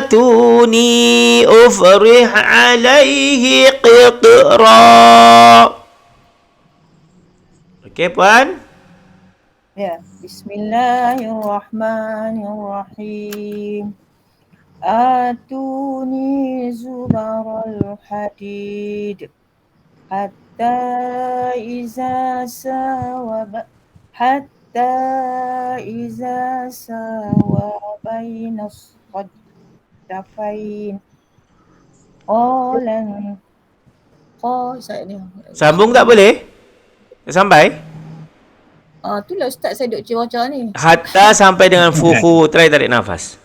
آتوني أفرح عليه قطرا. Okey Puan. Ya, Bismillahirrahmanirrahim. Atuni zubaral hadid hatta iza sawa bainas saddafain qalan saya ni. Sambung tak boleh? Tak sampai? Itulah Ustaz saya duk cewa-cewa ni. Hatta sampai dengan fuhu. Try tarik nafas.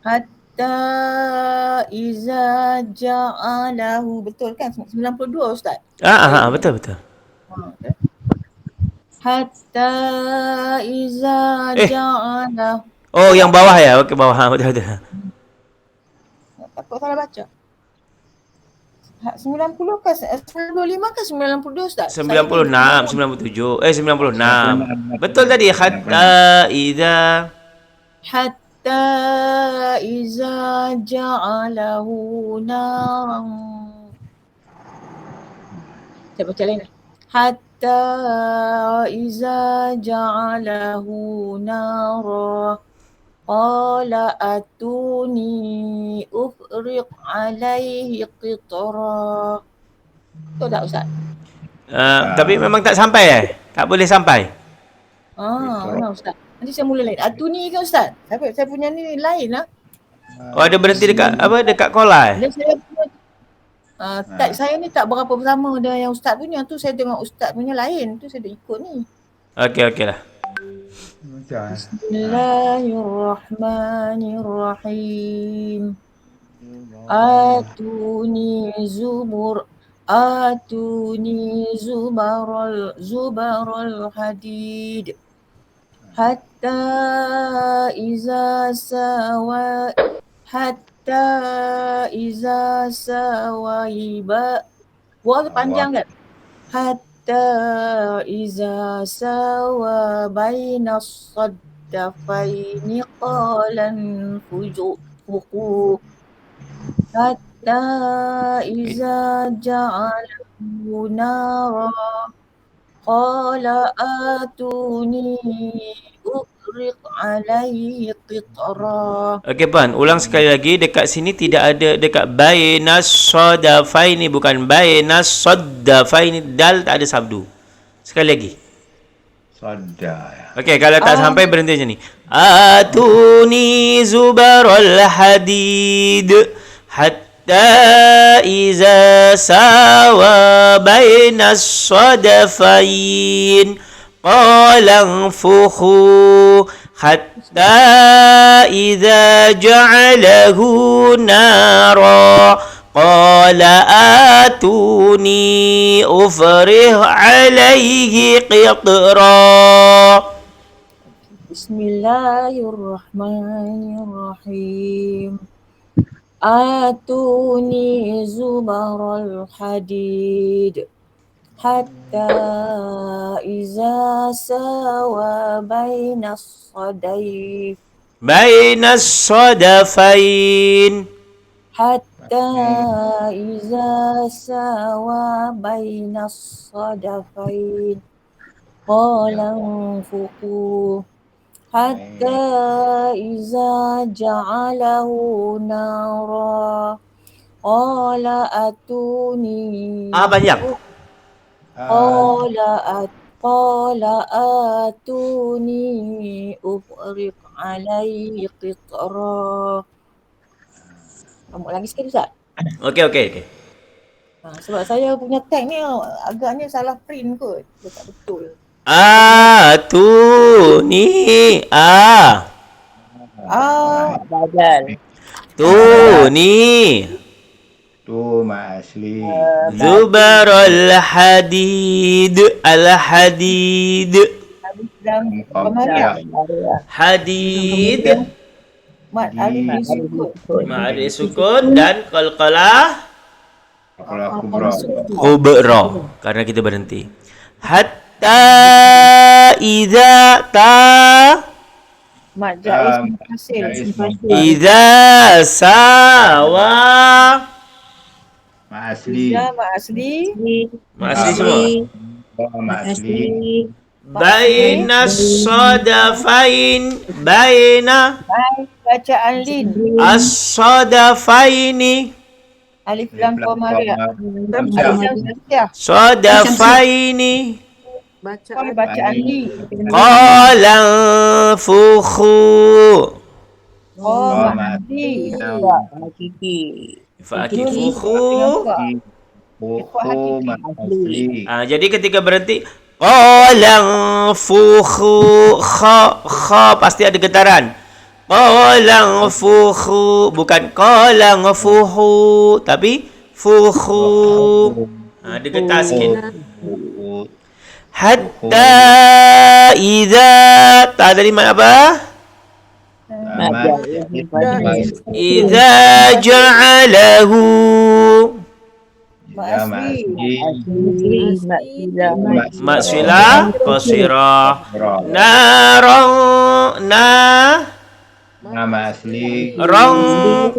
Hatta iza ja'alahu. Betul kan? 92 Ustaz. Betul. Hatta iza ja'alahu. Oh, yang bawah ya? Okey, bawah. Betul. Takut salah baca. 90 ke 95 ke 92 Ustaz? 96, 97. 96. Betul tadi. Hatta iza. Hatta iza ja'alahu naran. Saya baca lain. Hatta iza ja'alahu nara. Qala atuni ufriq alaihi qitra. Betul tak Ustaz? Tapi memang tak sampai Tak boleh sampai? Benar Ustaz. Nanti saya mula lain. Atuni ke Ustaz? Saya punya ni lain lah. Oh, ada berhenti dekat dekat kola Dan saya punya tak, saya ni tak berapa bersama dengan yang Ustaz punya tu. Saya tengok Ustaz punya lain. Tu saya dah ikut ni. Okey lah. Bismillahirrahmanirrahim. Atuni zubaral hadid hatta iza sawaiba. Wah, panjang kan? Hatta iza sawa bainas saddafaini qalan fuku hatta iza ja'alahu nara qala atuni ufriq alaihi qitra. Okey Puan, ulang sekali lagi. Dekat sini tidak ada dekat bainas sadafaini, bukan bainas saddafaini. Dal tak ada sabdu. Sekali lagi. Sadda. Okey, kalau tak sampai berhenti macam ni. Atuni zubaral hadid hatta iza sawa bainas sadafain qala anfukhu hatta idza ja'alahu nara Qala atuni ufrih alaihi qitra. Bismillahirrahmanirrahim. Atuni zubaral hadid hatta iza sawa bainas sadayf Bainas sadafain. hatta iza sawa bainas sadafain qala fuku hatta iza ja'alahu nara qala atuni Banyak. qala atuni ufriq alaihi qitra. Sambung lagi sikit Ustaz. Okey. Sebab saya punya tag ni agaknya salah print kot. Dia tak betul. Atuni Badal. Tuni Tu Mak Asli. Zubarul hadid. Al-hadid. Dan Qamariah. Hadid. Mat Alif disebut. Ma'ari sukun dan qalqalah Kalau kubra. kubra. Karena kita berhenti. Hatta idza Mat Jaiz Mufasil. idza sawa. Mak Asli. Ya, Mak Asli. Masih semua. Mak Asli. Bainas sadafain. Baina Bacaan Lin. as-sadafaini. Alif Lam Qamariah. Qamariah. Sadafaini. Bacaan Bacaan Li. Qala fukhu. Mak Mak Asli. Hakiki. Fakih fukhu. Buku Mak Asli. Jadi ketika berhenti qala fukhu. Kha pasti ada getaran. Qala fukhu, bukan qala fuhu, tapi fukhu. Ada getar sikit. Hatta idza tadi mana apa? Idza ja'alahu. Mak Asli. Maksila qasira. Narang Nama Asli.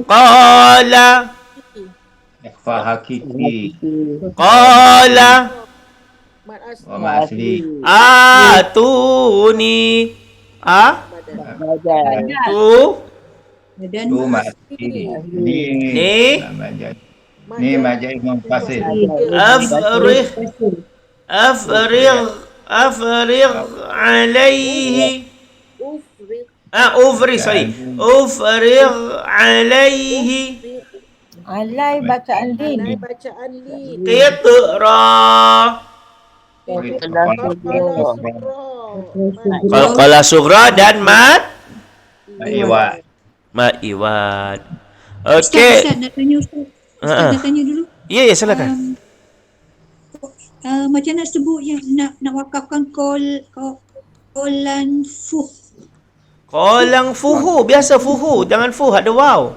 qala Ikhfa Hakiki. qala Mat Asli. Mak Asli. atuni Badal. tu Dan Tu Mak Asli. Ni. Ni Mak Jaiz Mufasil. afrigh alaihi Ufriq. ufrigh alaihi Alai bacaan Lin. Alai bacaan Li. qitra. Qala Qalqalah sughra dan mat Iwa. iwad. Ustaz, Okey. nak tanya Ustaz. Ustaz nak tanya dulu. Ya, silakan. Macam nak sebut yang nak wakafkan kolan fuh. Qalang fuhu, biasa fuhu, jangan fuh ada waw.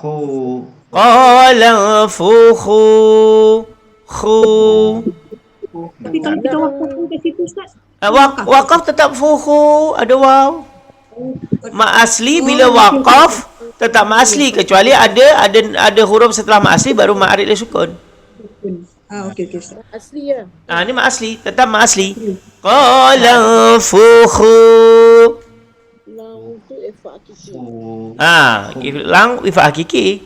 Khu. Qalang fuhu. Khu. Tapi kalau kita wakafkan kat situ Ustaz. Wakaf tetap fuhu, ada waw. Ma asli bila wakaf tetap ma asli, kecuali ada huruf setelah ma asli baru ma'arid li sukun. Okey Ustaz. Asli ya. Ni ma asli, tetap ma asli. Qalang fuhu. Lang tu ifa kiki. Khu. Lang ifa hakiki.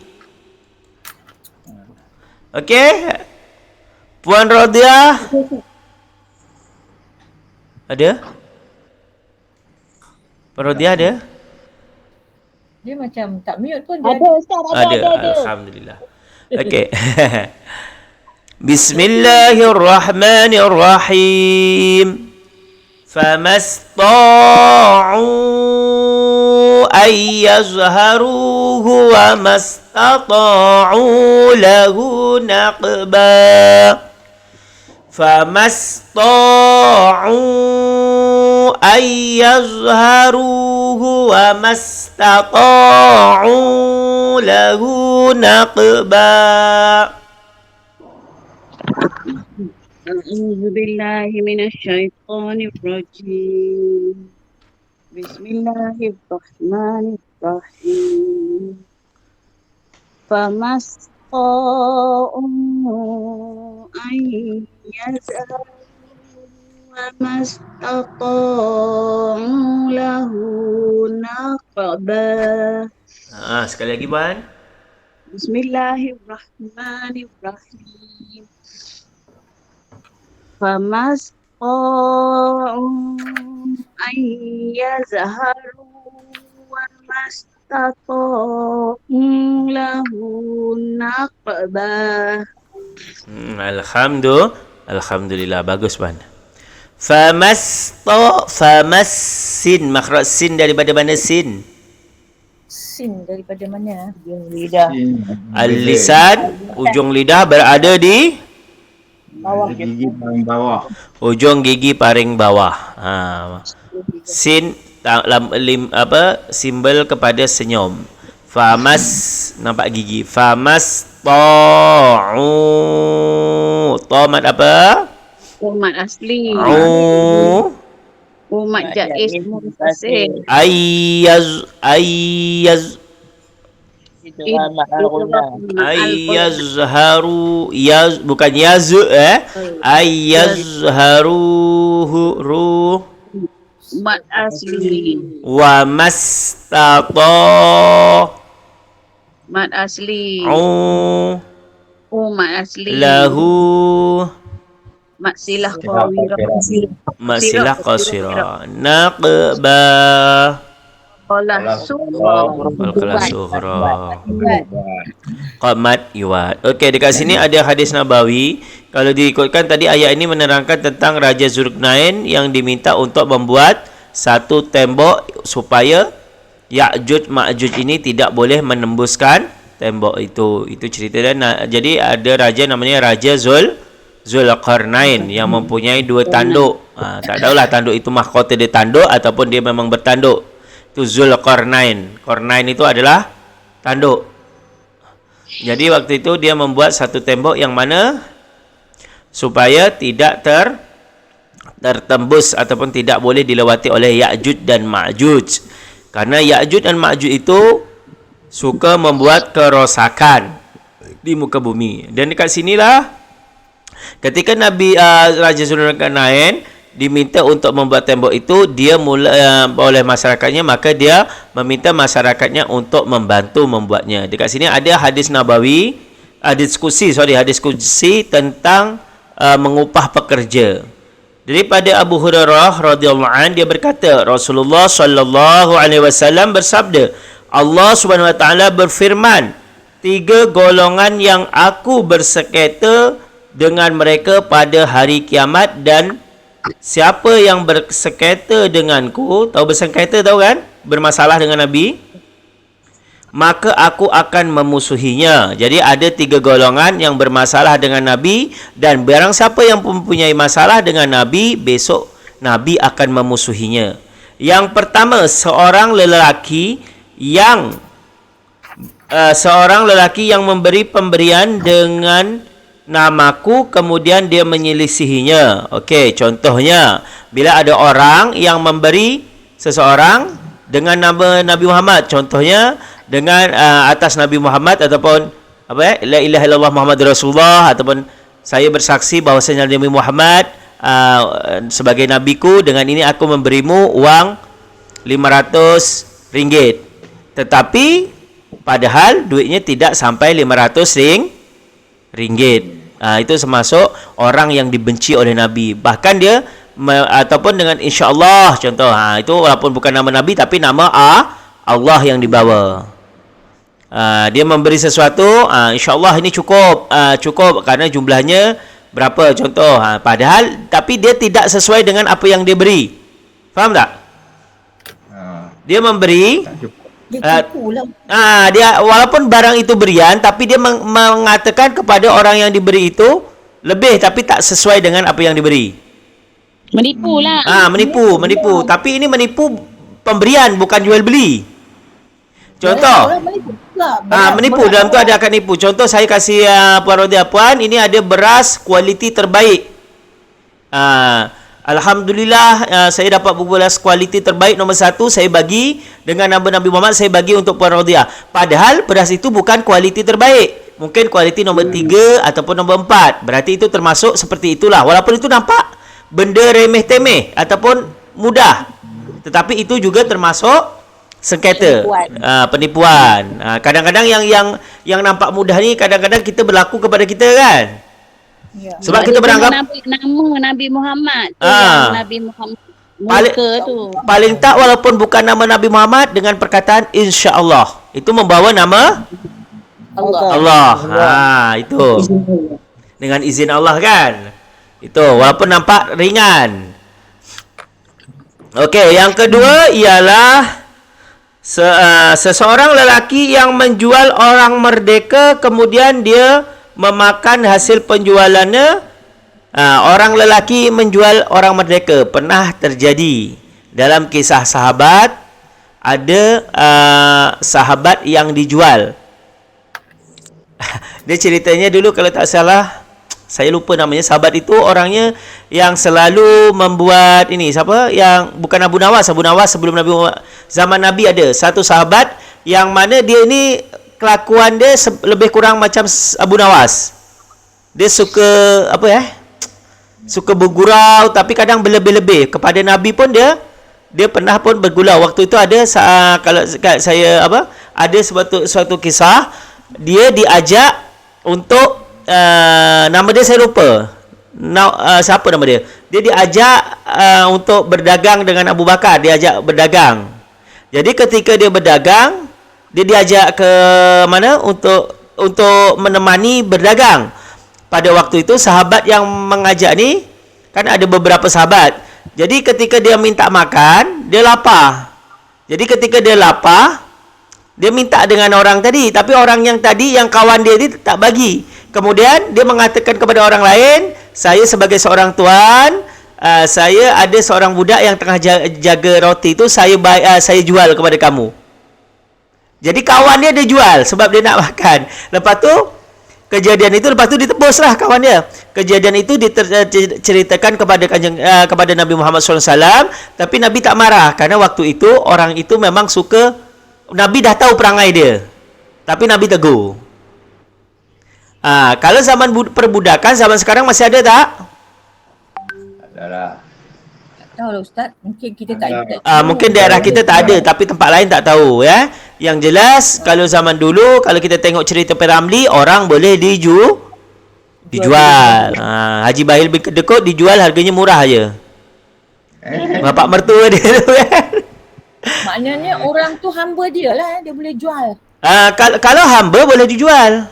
Okey. Puan Rodiah. Ada? Puan Rodiah ada? Dia macam tak mute pun dia. Ada Ustaz, ada. Alhamdulillah. Okey. Bismillahirrahmanirrahim. Famastata'u ay yazharuhu wa mastata'u lahu naqba. Famastata'u ay yazharuhu wa mastata'u lahu naqba. أعوذ بالله من الشيطان الرجيم بسم الله الرحمن الرحيم فما استطاعوا أن يزهروا وما استطاعوا له نقبا. Sekali lagi, Puan. بسم الله الرحمن الرحيم فما استطاعوا أن يزهروا وما استطاعوا له نقبا. Alhamdulillah, bagus, Puan. Famassin, makhraj sin daripada mana sin? Sin daripada mana? Lidah. Al-lisan, ujung lidah berada di Bawah. Gigi paling bawah. ujung gigi paling bawah. Sin simbol kepada senyum. Famas, nampak gigi. Famas ta'u. Ta mad apa? Umat asli. Umat jaiz munfasil. Ayyaz Itu amat al-ghulam. Ayyazharu bukan yazu ayyazharuhu ruh Umat asli. wa mastata Umat asli. u Umat asli. lahu Maksilah qawira. masilah qasira naqba Qalah suhra. wal qalas ukhra qamat iwat. Okey, dekat sini ada hadis Nabawi. Kalau diikutkan tadi ayat ini menerangkan tentang Raja Zulkarnain yang diminta untuk membuat satu tembok supaya Ya'juj Ma'juj ini tidak boleh menembuskan tembok itu. Itu cerita dia. Jadi ada raja namanya Raja Zulkarnain yang mempunyai dua tanduk. Tak tahulah tanduk itu mahkota dia tanduk ataupun dia memang bertanduk. Itu Zulkarnain. Qarnain itu adalah tanduk. Jadi waktu itu dia membuat satu tembok yang mana supaya tidak tertembus ataupun tidak boleh dilewati oleh Ya'juj dan Ma'juj. Karena Ya'juj dan Ma'juj itu suka membuat kerosakan di muka bumi. Dan dekat sinilah ketika Raja Zulkarnain diminta untuk membuat tembok itu, dia oleh masyarakatnya, maka dia meminta masyarakatnya untuk membantu membuatnya. Dekat sini ada hadis Nabawi, hadis kursi tentang mengupah pekerja. Daripada Abu Hurairah radhiyallahu anhu, dia berkata, Rasulullah sallallahu alaihi wasallam bersabda, Allah Subhanahu wa taala berfirman, 3 golongan yang aku bersengketa dengan mereka pada hari kiamat, dan siapa yang bersengketa denganku, tahu bersengketa tahu kan? Bermasalah dengan Nabi, maka aku akan memusuhinya. Jadi ada 3 golongan yang bermasalah dengan Nabi, dan barang siapa yang mempunyai masalah dengan Nabi, besok Nabi akan memusuhinya. Yang pertama, seorang lelaki yang memberi pemberian dengan namaku, kemudian dia menyelisihinya. Okey, contohnya bila ada orang yang memberi seseorang dengan nama Nabi Muhammad, contohnya dengan atas Nabi Muhammad ataupun la ilaha illallah Muhammadur Rasulullah, ataupun saya bersaksi bahwasanya Nabi Muhammad sebagai nabiku, dengan ini aku memberimu uang RM500, tetapi padahal duitnya tidak sampai RM500. Itu termasuk orang yang dibenci oleh Nabi. Bahkan dia ataupun dengan insya-Allah, contoh, itu walaupun bukan nama Nabi tapi nama Allah yang dibawa. Dia memberi sesuatu, insya-Allah ini cukup karena jumlahnya Berapa contoh? Padahal tapi dia tidak sesuai dengan apa yang dia beri. Faham tak? Dia memberi Tak cukup. Dia tipu lah. dia walaupun barang itu berian tapi dia mengatakan kepada orang yang diberi itu lebih tapi tak sesuai dengan apa yang diberi. Menipu lah. Menipu. Tapi ini menipu pemberian bukan jual beli. Contoh. Orang menipu pula. Menipu dalam tu ada akan nipu. Contoh saya kasih Puan Rodia, puan, ini ada beras kualiti terbaik. Alhamdulillah saya dapat beras kualiti terbaik nombor 1, saya bagi dengan nama Nabi Muhammad, saya bagi untuk Puan Rodia. Padahal beras itu bukan kualiti terbaik. Mungkin kualiti nombor 3 ataupun nombor 4. Berarti itu termasuk seperti itulah. Walaupun itu nampak benda remeh-temeh ataupun mudah. Tetapi itu juga termasuk sengketa, penipuan. Kadang-kadang yang nampak mudah ni kadang-kadang kita berlaku kepada kita kan. Ya. Sebab kita beranggap nama Nabi Muhammad tu yang Nabi Muhammad muka tu. Paling tak walaupun bukan nama Nabi Muhammad dengan perkataan insya-Allah, itu membawa nama Allah. Itu. Dengan izin Allah kan. Itu walaupun nampak ringan. Okey, yang kedua ialah seseorang lelaki yang menjual orang merdeka kemudian dia memakan hasil penjualannya. Orang lelaki menjual orang merdeka pernah terjadi dalam kisah sahabat. Ada sahabat yang dijual. Dia ceritanya dulu kalau tak salah, saya lupa namanya. Sahabat itu orangnya yang selalu membuat ini, siapa? Yang bukan Abu Nawas sebelum Nabi Muhammad, zaman Nabi ada satu sahabat yang mana dia ini kelakuan dia lebih kurang macam Abu Nawas. Dia suka suka bergurau tapi kadang berlebih-lebih. Kepada Nabi pun dia pernah pun bergurau. Waktu itu ada kalau saya ada suatu kisah dia diajak untuk nama dia saya lupa. Siapa nama dia? Dia diajak untuk berdagang dengan Abu Bakar, diajak berdagang. Jadi ketika dia berdagang, dia diajak ke mana untuk menemani berdagang. Pada waktu itu sahabat yang mengajak ni kan ada beberapa sahabat. Jadi ketika dia minta makan, dia lapar. Jadi ketika dia lapar, dia minta dengan orang tadi, tapi orang yang tadi yang kawan dia ni tak bagi. Kemudian dia mengatakan kepada orang lain, saya sebagai seorang tuan, saya ada seorang budak yang tengah jaga roti tu, saya jual kepada kamu. Jadi kawan dia jual sebab dia nak makan. Lepas tu lepas tu ditebuslah kawan dia. Kejadian itu diceritakan kepada Nabi Muhammad SAW, tapi Nabi tak marah kerana waktu itu orang itu memang suka. Nabi dah tahu perangai dia, tapi Nabi tegur. Kalau zaman perbudakan, zaman sekarang masih ada tak? Ada lah. Tak tahu lah Ustaz. Mungkin kita tak mungkin daerah kita tak ada, tapi tempat lain tak tahu ya. Yang jelas kalau zaman dulu, kalau kita tengok cerita P.Ramlee, orang boleh dijual. Haji Bahil bin Kedekut dijual harganya murah aje. Bapak mertua dia tu kan. Maknanya orang tu hamba dia lah, dia boleh jual. Kalau hamba boleh dijual.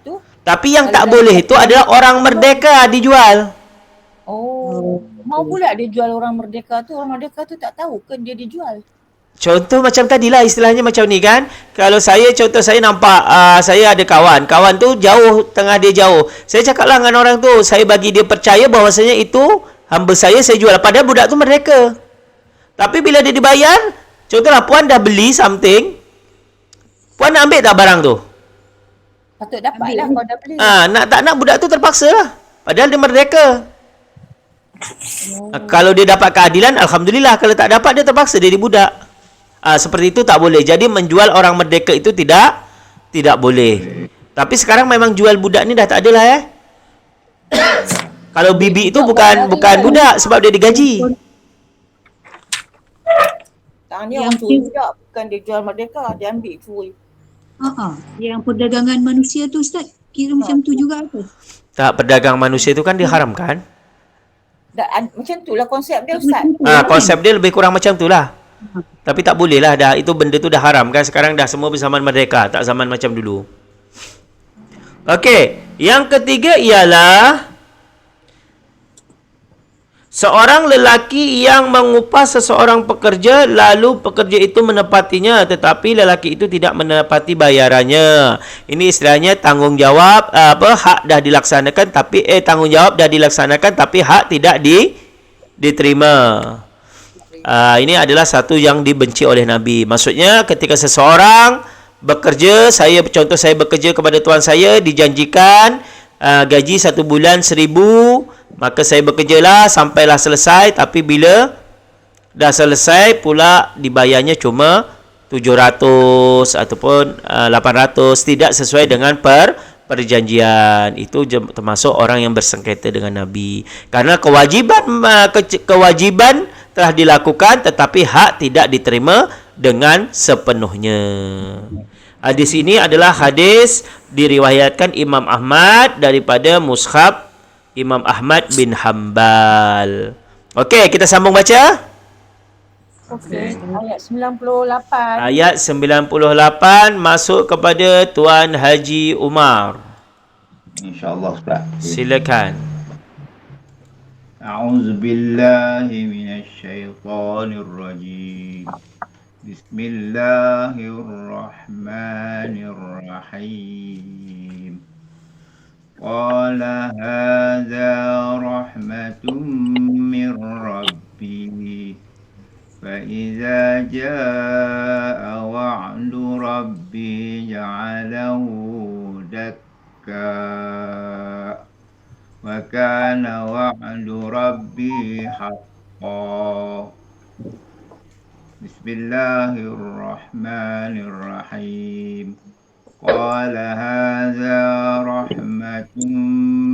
Tu. Tapi yang tak boleh itu adalah orang merdeka dijual. Mau pula dia jual orang merdeka tu. Orang merdeka tu tak tahu ke dia dijual. Contoh macam tadilah, istilahnya macam ni kan. Kalau saya nampak saya ada kawan tu jauh, tengah dia jauh. Saya cakaplah dengan orang tu, saya bagi dia percaya bahawasanya itu hamba saya jual. Padahal budak tu merdeka. Tapi bila dia dibayar, contohlah puan dah beli something, puan nak ambil tak barang tu? Patut dapat lah kau dah beli. Tak nak budak tu terpaksa lah. Padahal dia merdeka. Kalau dia dapat keadilan, alhamdulillah. Kalau tak dapat, dia terpaksa jadi budak. Seperti itu tak boleh. Jadi menjual orang merdeka itu tidak boleh. Tapi sekarang memang jual budak ni dah tak ada lah ya. Kalau bibi itu bukan budak sebab dia digaji. Tanya orang curi budak, bukan dia jual merdeka, dia ambil curi. Yang perdagangan manusia tu Ustaz, kira macam tu juga apa? Tak, perdagang manusia itu kan diharamkan. Macam tu lah konsep dia Ustaz. Konsep dia lebih kurang macam tu lah. Tapi tak boleh lah dah. Itu benda tu dah haram kan. Sekarang dah semua berzaman merdeka. Tak zaman macam dulu. Okey. Yang ketiga ialah Seorang lelaki yang mengupah seseorang pekerja lalu pekerja itu menepatinya tetapi lelaki itu tidak menepati bayarannya. Ini istilahnya tanggungjawab hak dah dilaksanakan tapi tanggungjawab dah dilaksanakan tapi hak tidak diterima. Ini adalah satu yang dibenci oleh Nabi. Maksudnya ketika seseorang bekerja, saya bekerja kepada tuan saya, dijanjikan gaji 1 bulan 1,000, maka saya bekerjalah sampailah selesai, tapi bila dah selesai pula dibayarnya cuma 700 ataupun 800, tidak sesuai dengan perjanjian. Itu termasuk orang yang bersengketa dengan Nabi. Karena kewajiban telah dilakukan tetapi hak tidak diterima dengan sepenuhnya. Hadis ini adalah hadis diriwayatkan Imam Ahmad daripada mushaf Imam Ahmad bin Hanbal. Okey, kita sambung baca. Okey, ayat 98. Ayat 98 masuk kepada Tuan Haji Umar. InsyaAllah Ustaz. Silakan. A'udzu billahi minasy syaithanir rajim. Bismillahirrahmanirrahim. Qala hadza rahmatun min rabbi fa idza jaa wa'du rabbi ja'alahu dakka wa kana wa'du rabbi haqqan. Bismillahirrahmanirrahim. Qala hadza rahmatun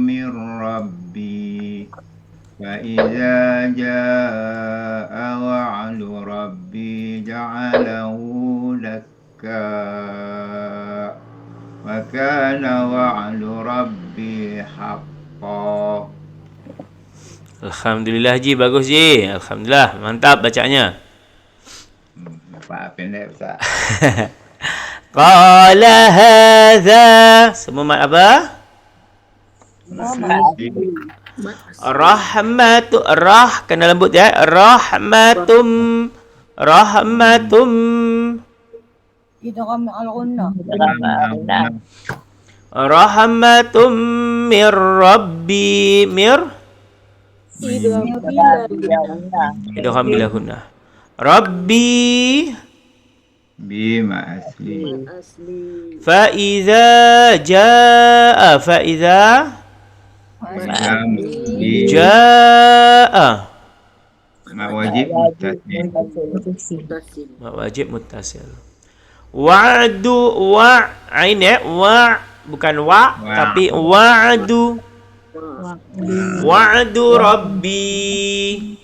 min rabbi fa idza jaa wa'du rabbi ja'alahu dakka wa kana wa'du rabbi haqqan. Alhamdulillah Ji, bagus Ji. Alhamdulillah, mantap bacanya. Pendek Ustaz. Qala hadza, semua mat apa? Rahmatu, kena lembut ya. Rahmatum Idgham al-ghunnah. rahmatum mir rabbi idgham bila gunnah. Rabbi Bima asli. fa idza jaa jaa Ma wajib mutasil. wajib muttasil. Wa'du ain ya, bukan tapi wa'du rabbi Wa'adu rabbi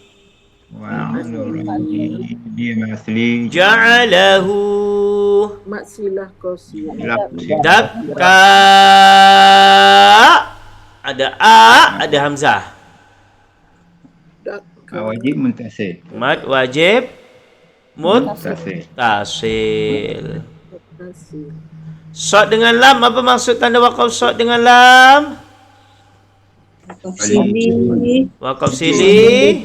bima asli. ja'alahu Maksilah kosi. dakka. Ada ada hamzah. Ma wajib mutasil. Mad wajib Mutasil. muttasil. Shad dengan lam, apa maksud tanda waqaf shad dengan lam? Waqaf sili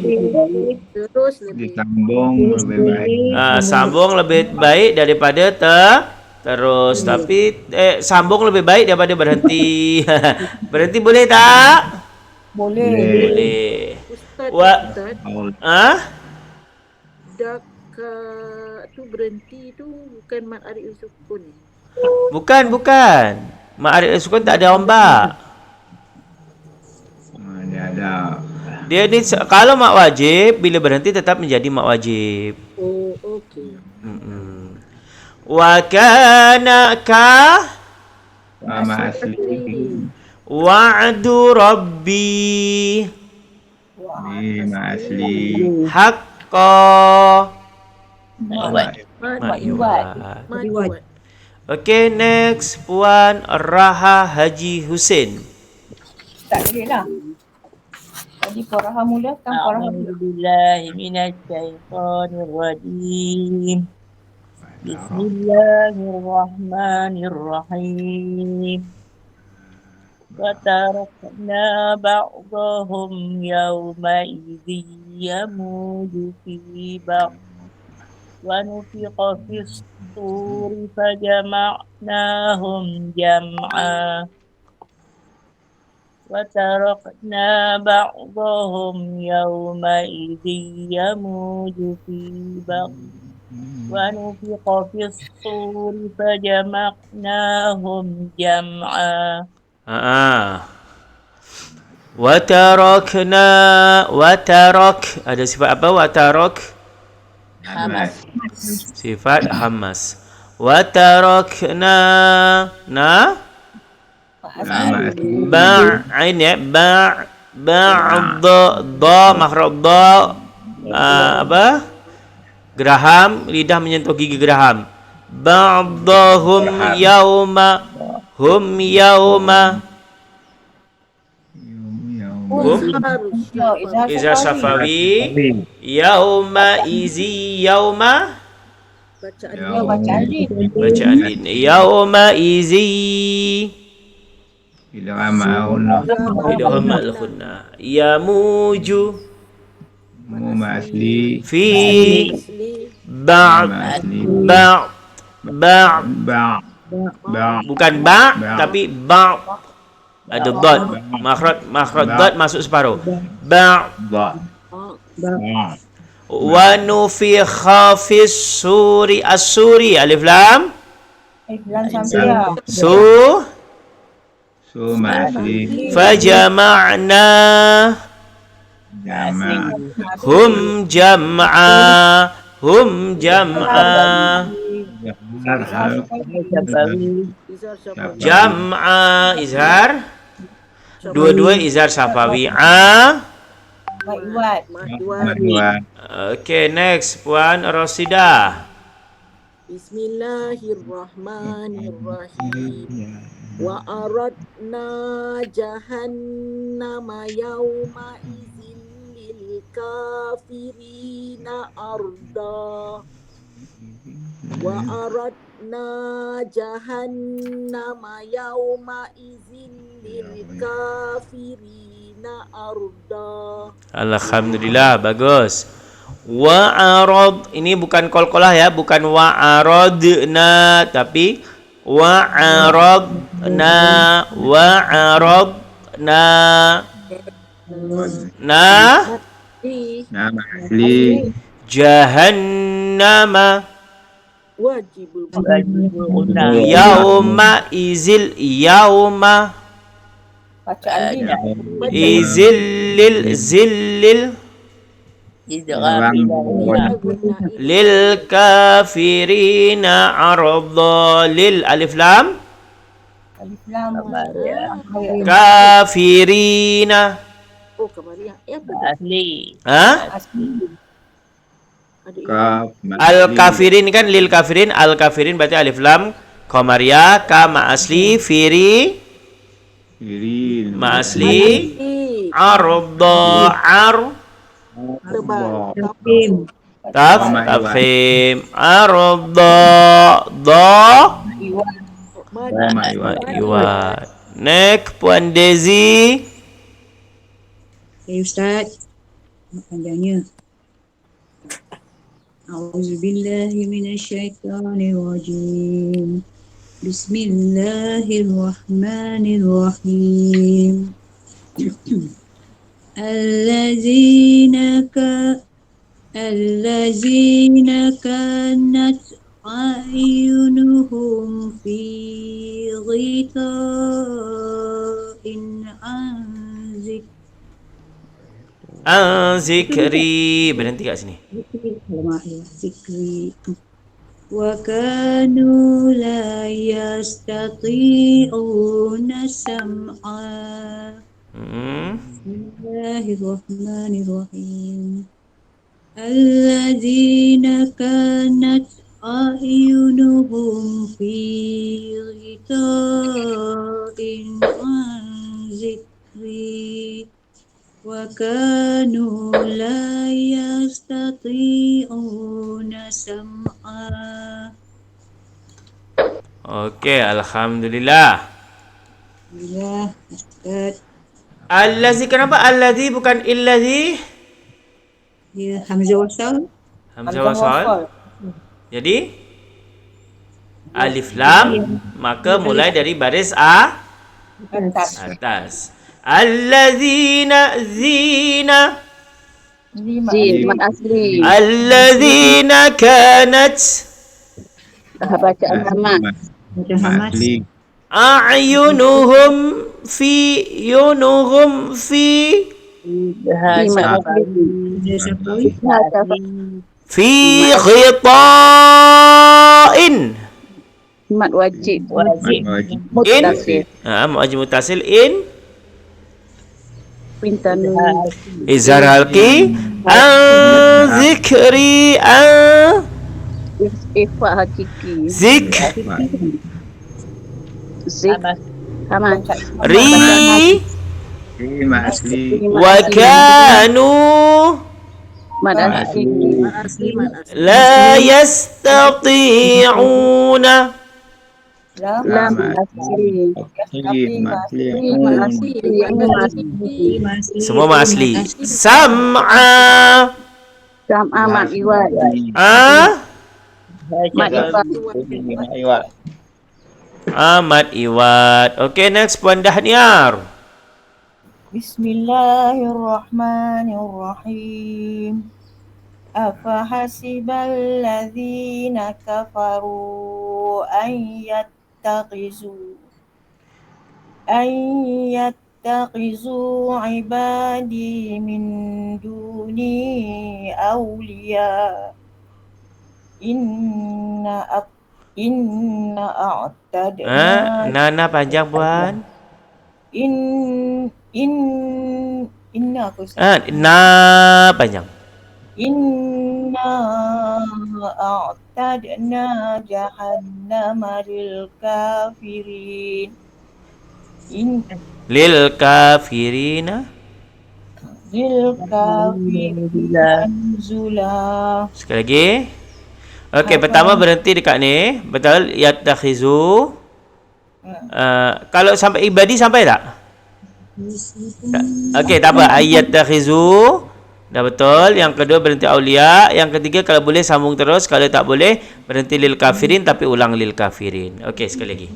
Terus lebih. Disambung lebih baik. sambung lebih baik daripada terus. Tapi sambung lebih baik daripada berhenti. Berhenti boleh tak? Boleh. Ustaz, Ustaz. Daka tu berhenti tu bukan mat arif sukun. Bukan. Ma'arif sukun tak ada ombak. Dia ada. Dia ni kalau mak wajib bila berhenti tetap menjadi mak wajib. Oh, okey. Wa kana ka Ma asli. wa'du rabbi Bima asli. haqqan. Maduat. Okay, next Puan Raha Haji Hussein. Tak boleh lah. Tadi Poraha mula kan Poraha mula. A'udzubillahi minasyaitonirrajim. Bismillahirrahmanirrahim. وتركنا بعضهم يومئذ يموج في بعض ونفخ في الصور فجمعناهم جمعا وتركنا بعضهم يومئذ يموج في بعض ونفخ في الصور فجمعناهم جمعا. Watarok ada sifat apa? Watarok Hamas. sifat hamas. Watarokna ba'in ya ba'd da makhraj da apa? Geraham, lidah menyentuh gigi geraham. Ba'dahum yauma hum yauma Izhar Safawi yauma izi yauma bacaan lin yauma izi Idgham ma'ahunna. idgham al-khunna yamuju Ma asli. fi Asli. ba'd ba'd ba'd Ba. bukan ba tapi ba ada dot makhraj dot masuk separuh ba Ba. wa nufikha fis suri as-suri alif lam su So ma asli. fajama'na Jama. hum jam'a jam'a izhar dua-dua izhar safawi Madwa. Okay, next Puan Rosidah. Bismillahirrahmanirrahim. Wa aradna jahannama yawma idzin lil kafirina arda. Wa aradna jahannama yawma idzin lil kafirina arda. Alhamdulillah, bagus. Wa'arad, ini bukan qalqalah ya, bukan wa'aradna, tapi wa'aradna Nama asli. jahannama Wajibul yauma izil yauma izillil zillil lil kafirina arda lil alif lam kafirina Oh, Kamaria. Apa? Asli. ha Ada Kaf. al kafirin kan lil kafirin al kafirin berarti alif lam qamariyah ka ma asli firi Firil. ma asli arda ar tebal. tafkhim arda da iwat. Next Puan Dezi. Okay, Ustaz. Panjangnya. A'udzubillahi minasyaitonirrajim. Bismillahirrahmanirrahim. Allazina kanat a'yunuhum fi ghita'in an Zikri berhenti kat sini. zikri wa kanu la yastati'una sam'a. Bismillahirrahmanirrahim. Alladzina kanat a'yunuhum fi ghita'in an zikri wa kanu la yastati'una sam'a. Okey, alhamdulillah. Ya, Ustaz. Allazi, kenapa allazi bukan illazi? Ya, hamzah wasal. Hamzah wasal. Jadi alif lam, maka mulai dari baris atas. Allazina zina. Zin, mat asli. Allazina kanat Bacaan sama. Macam Hamas. a'yunuhum fi Bahasa Dia Safawi. fi khita'in. Mat wajib. wajib. Mutasir. Mu'ajim mutasil in Pintan. izhar halqi an zikri an Ifa hakiki. zik Zik. Sama. ri Mat asli. wa kanu Mat asli. la yastati'una Lam asli. Mat asli. semua mat asli. Sam'a Sam amat iwat. Mat iwat. Ahmad Iwat. Okay, next Puan Dahniar. Bismillahirrahmanirrahim. Afahasibal ladzina kafaru an yattakhizu ibadi min duni awliya. Inna a'tadna Nana panjang Puan. inna aku Ustaz. Na panjang. Inna a'tadna jahannama lil kafirin. Lil kafirina. Lil kafirin nuzula. Sekali lagi. Okey, pertama berhenti dekat ni. Betul? Yattakhizu. Kalau sampai ibadi sampai tak? Okey, tak apa. Yattakhizu. Dah betul. Yang kedua berhenti aulia. Yang ketiga kalau boleh sambung terus. Kalau tak boleh berhenti lil kafirin tapi ulang lil kafirin. Okey, sekali lagi.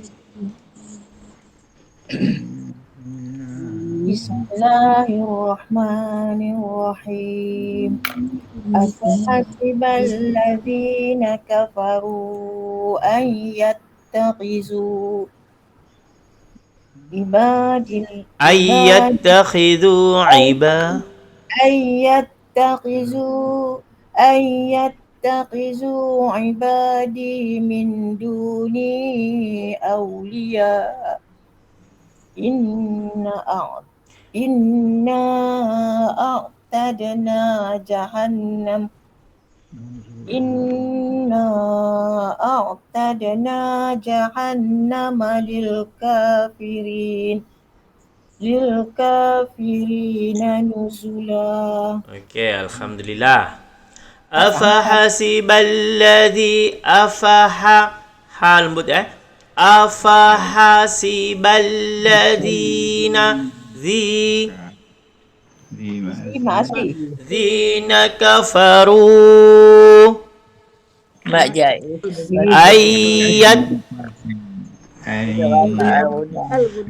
Bismillahirrahmanirrahim. Afahasibal ladzina kafaru an yattakhizu ibadil Ayyattakhidhu iba. ayattakhizu ibadi min duni awliya. Inna a'tadna jahannam lil kafirina nuzula. Okey, alhamdulillah. Afahasiballadzi lembut Afahasiballadzina Zina kafaru Mak jai.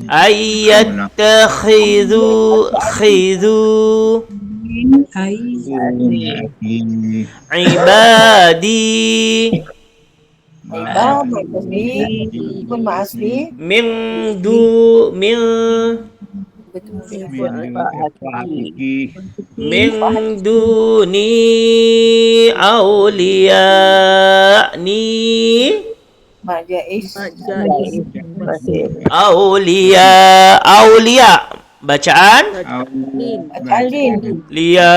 ayyattakhidhu ibadi min duni awliya awliya bacaan liya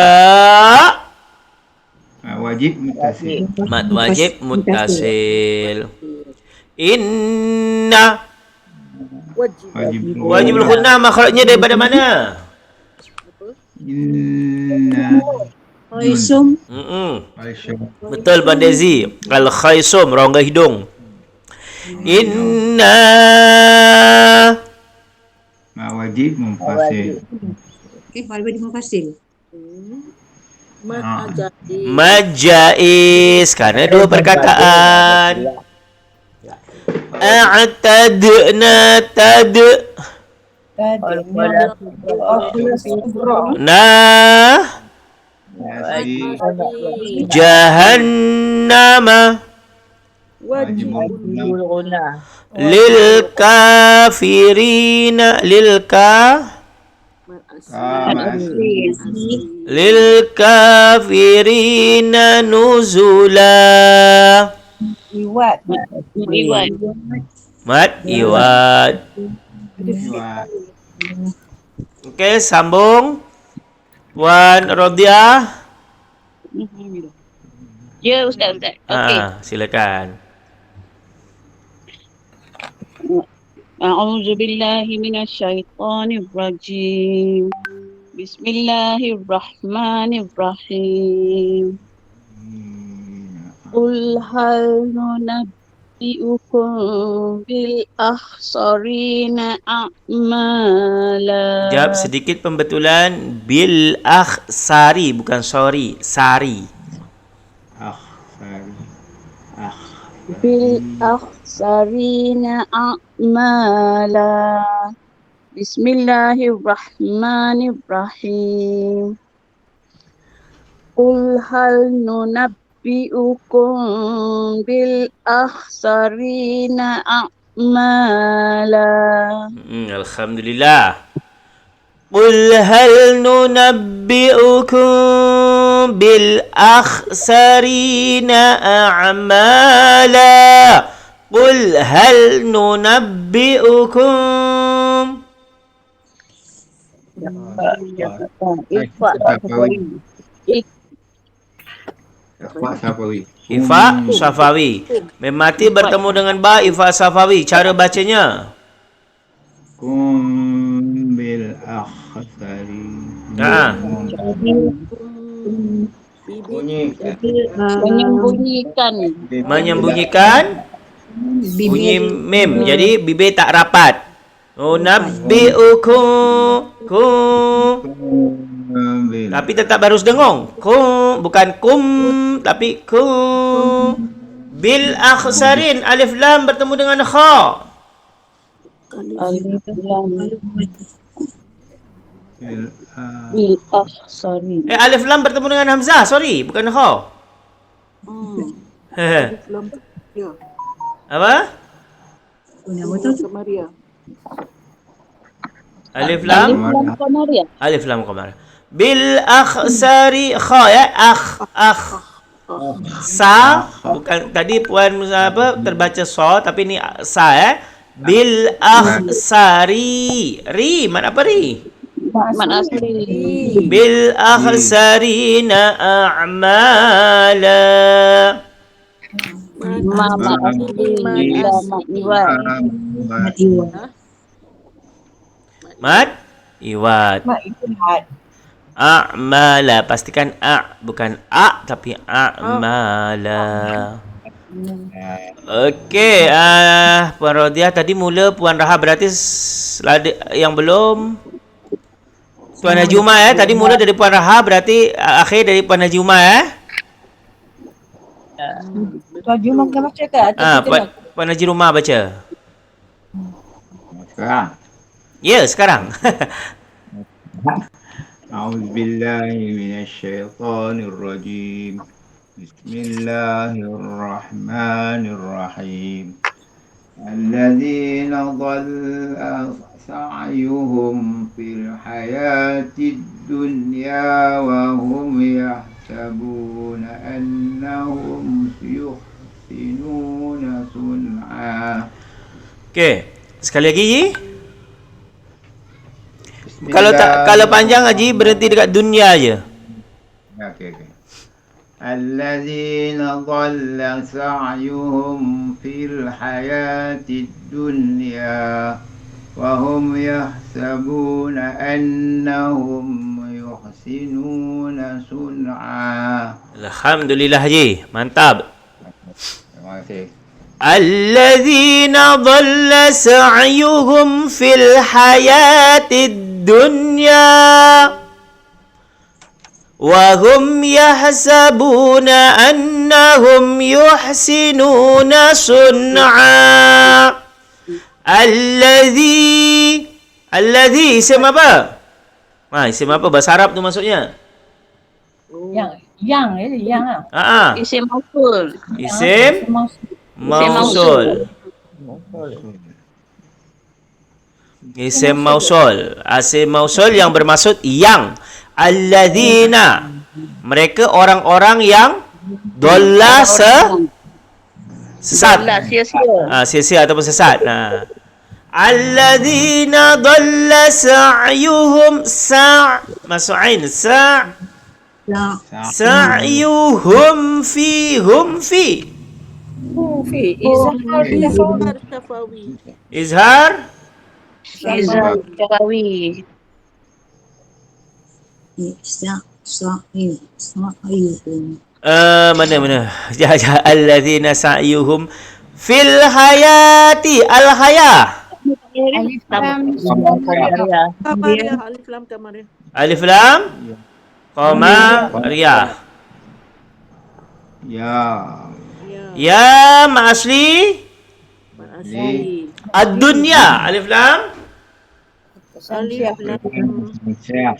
Wajib mutasil. mad wajib muttasil. Inna wajibul khunnah makhrajnya daripada mana? Inna Khaisum. Betul Bandezi. Al khaisum rongga hidung. Inna Ma wajib munfasil. Okey, fa'al madi munfasil. Mad Ah. ajaib. Mad jaiz kerana dua perkataan. A'tadna tad. Al-Qalam. Nah Nasi Wajib. jahannama Wajibun. Wajibul ghuna. lil kafirina Mad asli. Asli. lil kafirina nuzula. Iwat. Mat iwad. Iwat. Okey, sambung. Puan Rodiah. Ya, Ustaz. Okey. Silakan. أعوذ بالله من الشيطان الرجيم بسم الله الرحمن الرحيم قل هل ننبئكم بالأخسرين أعمالا. Jawab sedikit pembetulan. Bil akhsari, bukan sorry. Sari. Akhsari. بالأخسرين أعمالا. بسم الله الرحمن الرحيم قل هل ننبئكم بالأخسرين أعمالا. Alhamdulillah. قل هل ننبئكم بالأخسرين أعمالا. قل هل ننبئكم. Ikhfa Safawi. Ifa Safawi. Memati bertemu dengan ba Ifa Safawi. Cara bacanya. Kum bil akhsari. Bunyikan. Menyembunyikan. Bunyi mem. Jadi bibir tak rapat. Nunabbi'ukum. Tapi tetap harus dengung. Bukan kum, tapi kum. Bil akhsarin. Alif lam bertemu dengan kha. Alif lam bertemu dengan hamzah. Sorry, bukan kha. Apa? Alif lam. Alif lam qamar. Bil akhsari kha ya. Sa, bukan tadi puan apa terbaca sa, tapi ni sa ya. Bil akhsari. Ri, mana apa ri? Mana asli? Bil akhsarina a'mala. Mama asli. Lama iwat. Mat iwat. A'mala. Pastikan bukan tapi a'mala. Okey, Puan Rodiah tadi mula, Puan Rahab berarti yang belum. Puan Haji Umar tadi mula dari Puan Rahab berarti akhir dari Puan Haji Umar Tuan Juma kita baca ke? Puan Haji Rumah baca. Sekarang. Ya, sekarang. A'udzubillahi minasyaitonirrajim. Bismillahirrahmanirrahim. Alladzina dhalla sa'yuhum fil hayatid dunya wa hum yahsabuna annahum yuhsinuna sun'a. Okey, sekali lagi Ji. Kalau panjang Haji berhenti dekat dunia aje. Okey. Alladzina dhalla sa'yuhum fil hayatid dunya wa hum yahsabuna annahum yuhsinuna sun'a. Alhamdulillah Haji, mantap. Terima kasih. Alladzina dhalla sa'yuhum fil hayatid dunya wa hum yahsabuna annahum yuhsinuna sun'a. Alladzi isim apa? Isim apa bahasa Arab tu maksudnya? Yang lah. Isim mausul. Isim mausul. Isim mausul. Isim mausul yang bermaksud yang. Alladzina. Mereka orang-orang yang dhalla sesat. Dah sia-sia. Sia-sia ataupun sesat. Alladzina dhalla sa'yuhum masuk ain sa'yuhum fi Izhar syafawi. izhar Syafawi. mana alladzina sa'yuhum fil hayati al haya. Alif lam Kamariyah, alif lam kamariyah. Alif lam qamariyah. Ya. Ya ma'asli Asli. ad-dunya. Alif lam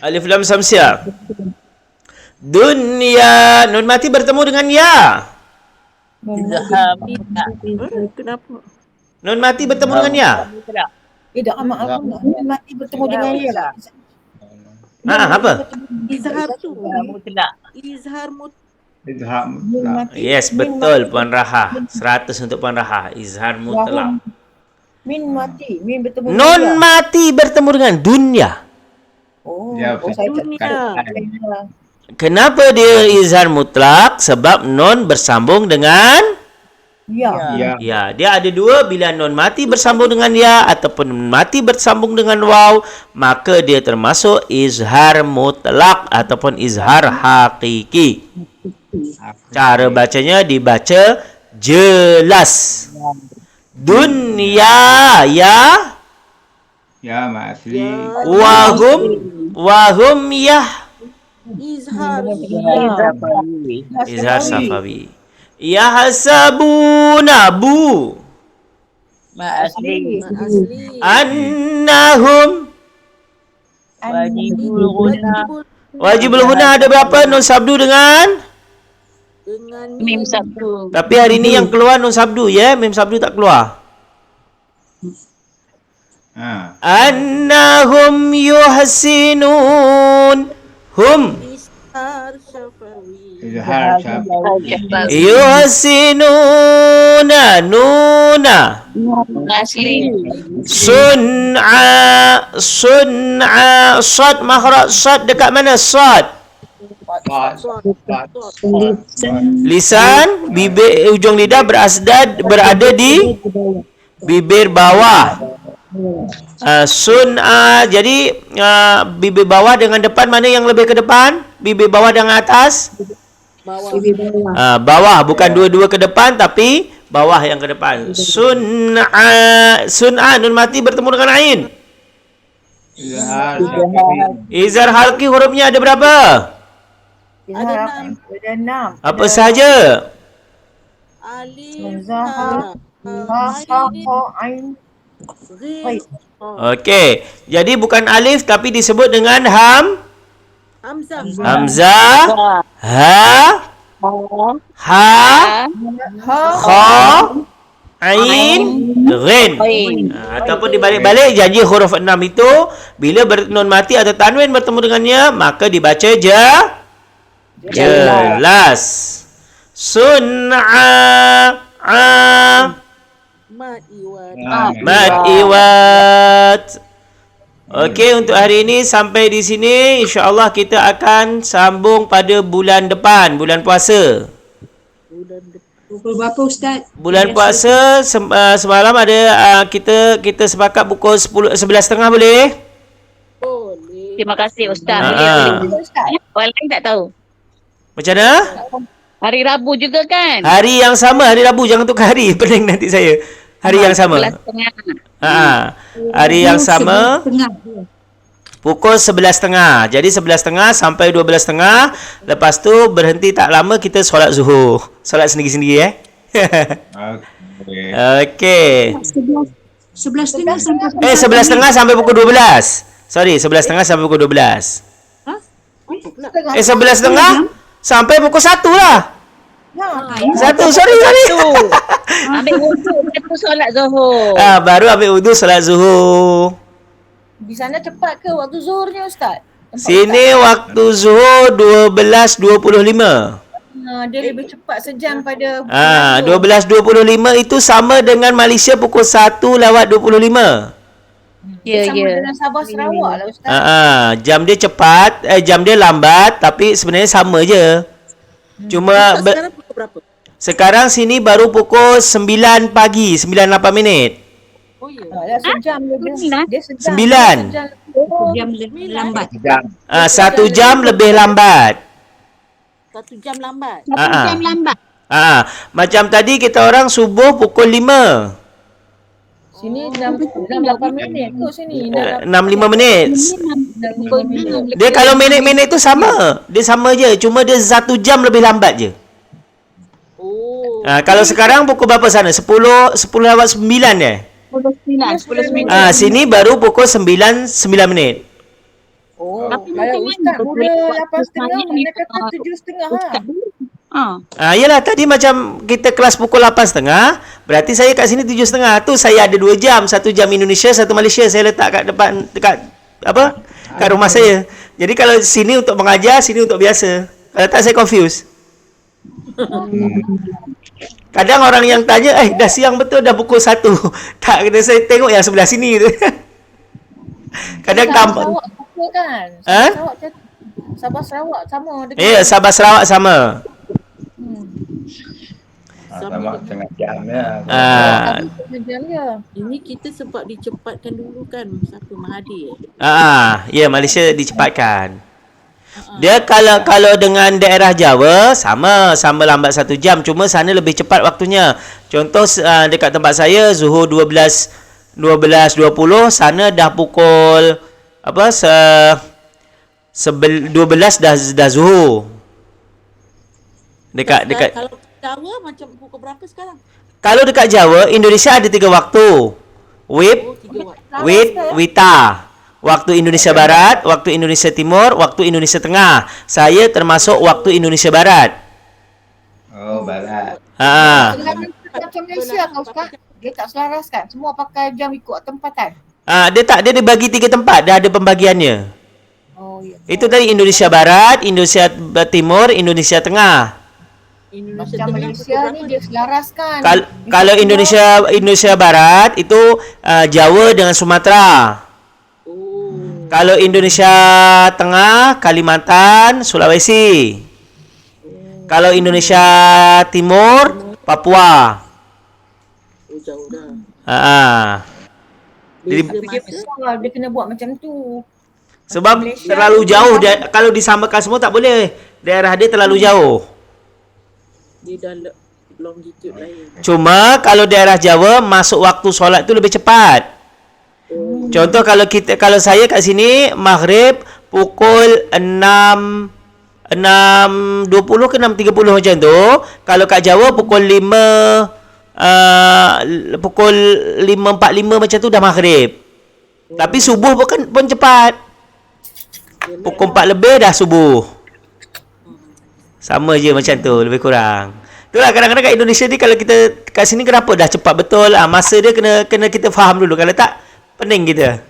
Alif lam samsiah. Dunya nun mati bertemu dengan ya. Kenapa? Nun mati bertemu dengan ya. Tidak maaf mati bertemu dengan dia lah. Apa? Izhar tu. Mutlak. Izhar Izhar Nun mutlak. mati. Yes, betul Puan Raha. 100 untuk Puan Raha. Izhar mutlak. Min mati. Min bertemu dengan Nun dia. mati bertemu dengan dunia. Ya, Saya tak dunia. Kenapa dia izhar mutlak? Sebab nun bersambung dengan Ya. ya. Dia ada dua, bila nun mati bersambung dengan ya ataupun nun mati bersambung dengan waw, maka dia termasuk izhar mutlak ataupun izhar hakiki. Cara bacanya dibaca jelas. Dunya ya Ya ma'asli. wahum Izhar. izhar safawi. Yahsabuna bu Asli. Asli. annahum. Wajibul guna. Wajibul huna ada berapa nun sabdu dengan? Dengan Mim sabtu. Tapi hari ni yang keluar nun sabdu ya, mim sabdu tak keluar. Annahum yuhsinun hum Izhar syafawi. Izhar syafawi. yuhsinuna nuna Asli. sun'a sad makhraj sad dekat mana sad? Lisan bibir ujung lidah berada di bibir bawah. Sun'a jadi bibir bawah dengan depan mana yang lebih ke depan? Bibir bawah dengan atas? Bawah bukan dua-dua ke depan tapi bawah yang ke depan. Sun'a nun mati bertemu dengan ain. Izhar syafawi. Izhar halqi hurufnya ada berapa? Ada 6. Apa sahaja? Alif. Zahar. Ain. Ghin. Okey. Jadi bukan alif tapi disebut dengan Hamzah. hamzah, ha, kha, ain, ghin. Ataupun dibalik-balik janji huruf 6 itu bila nun mati atau tanwin bertemu dengannya maka dibaca jelas. Sun'a mad iwat. Okey, untuk hari ini sampai di sini. InsyaAllah kita akan sambung pada bulan depan, bulan puasa. Pukul berapa Ustaz? Bulan puasa semalam ada kita sepakat pukul 11.30 boleh? Terima kasih Ustaz. Ah. Orang lain tak tahu. Macam mana? Hari Rabu juga kan? Hari yang sama, hari Rabu. Jangan tukar hari. Pening nanti saya. Hari yang sama. 11.30. Hari yang sama. 11:30. Pukul 11.30. Jadi 11.30 sampai 12.30. Lepas tu berhenti tak lama kita solat zuhur. Solat sendiri-sendiri Okey. Okey. 11:30 sampai 11.30 sampai pukul 12. Sorry, 11.30 sampai pukul 12. Setengah. 11.30 sampai pukul 1 lah. Ha. 1, sorry. Ambil wuduk, lepas tu solat Zuhur. Baru ambil wudu solat zuhur. Di sana cepat ke waktu zuhurnya Ustaz? Tempat Sini waktu zuhur 12.25. Dia lebih cepat sejam pada 12.25 itu sama dengan Malaysia pukul 1:25. Ya, sama ya. dengan Sabah Sarawak lah Ustaz. Jam dia cepat, jam dia lambat tapi sebenarnya sama je. Cuma Sekarang pukul berapa? sekarang sini baru pukul 9 pagi, 9:08 minit. Oh ya. Dah sejam lebih. Dia sejam. 9. jam lambat. Sejam. 1 jam lebih lambat. 1 jam lambat. Jam lambat. Macam tadi kita orang subuh pukul 5. Sini 6-8 minit kot sini. 6-5 minit. Dia kalau minit-minit tu sama. Dia sama je. Cuma dia 1 jam lebih lambat je. Oh. Kalau sekarang pukul berapa sana? 10:09 eh? 10.09. Sini baru pukul 9 minit. Oh, Tapi kalau macam Ustaz mana? mula 8.30, Sebenarnya mana kata 7.30 ha? Yelah tadi macam kita kelas pukul 8.30. Berarti saya kat sini 7.30. Tu saya ada 2 jam. 1 jam Indonesia, 1 Malaysia. Saya letak kat depan, dekat kat rumah saya. Jadi kalau sini untuk mengajar, sini untuk biasa. Kalau tak saya confuse. Kadang orang yang tanya, dah siang betul, dah pukul 1. Tak, kena saya tengok yang sebelah sini tu. Kadang tampak. Sarawak sama kan? Ha? Sabah Sarawak sama dekat. Ya, Sabah Sarawak sama. Sama setengah jam ya. Jam dia. Ini kita sempat dicepatkan dulu kan siapa Mahathir. Ya, Malaysia dicepatkan. Dia kalau dengan daerah Jawa sama lambat 1 jam, cuma sana lebih cepat waktunya. Contoh dekat tempat saya zuhur 12.20, sana dah pukul 12 dah zuhur. Dekat Kalau Jawa macam pukul berapa sekarang? kalau dekat Jawa, Indonesia ada 3 waktu. WIB, 3 waktu. WITA. Waktu Indonesia Barat, waktu Indonesia Timur, waktu Indonesia Tengah. Saya termasuk waktu Indonesia Barat. Oh, barat. Macam Malaysia kau Ustaz. Dia tak selaras kan? Semua pakai jam ikut tempatan. Dia dibagi 3 tempat, dah ada pembagiannya. Oh ya. Itu dari Indonesia Barat, Indonesia Timur, Indonesia Tengah. Indonesia Macam Tengah Malaysia pukul ni berapa? dia selaras kan? Kalau Indonesia Barat itu Jawa dengan Sumatera. Oh. Kalau Indonesia Tengah, Kalimantan, Sulawesi. Kalau Indonesia Timur, Papua. Oh jauh dah. Jadi Dia kena buat macam tu. sebab terlalu jauh dia, kalau disamakan semua tak boleh. Daerah dia terlalu jauh. Dia dah longitude lain. Cuma kalau daerah Jawa masuk waktu solat tu lebih cepat. Contoh kalau saya kat sini maghrib pukul 6.20 ke 6.30 macam tu. Kalau kat Jawa pukul 5 pukul 5.45 macam tu dah maghrib. Tapi subuh pun cepat. Pukul 4 lebih dah subuh. Sama je macam tu, lebih kurang. Itulah kadang-kadang kat Indonesia ni kalau kita kat sini kenapa dah cepat betul. Masa dia kena kita faham dulu. Kalau tak, pening kita.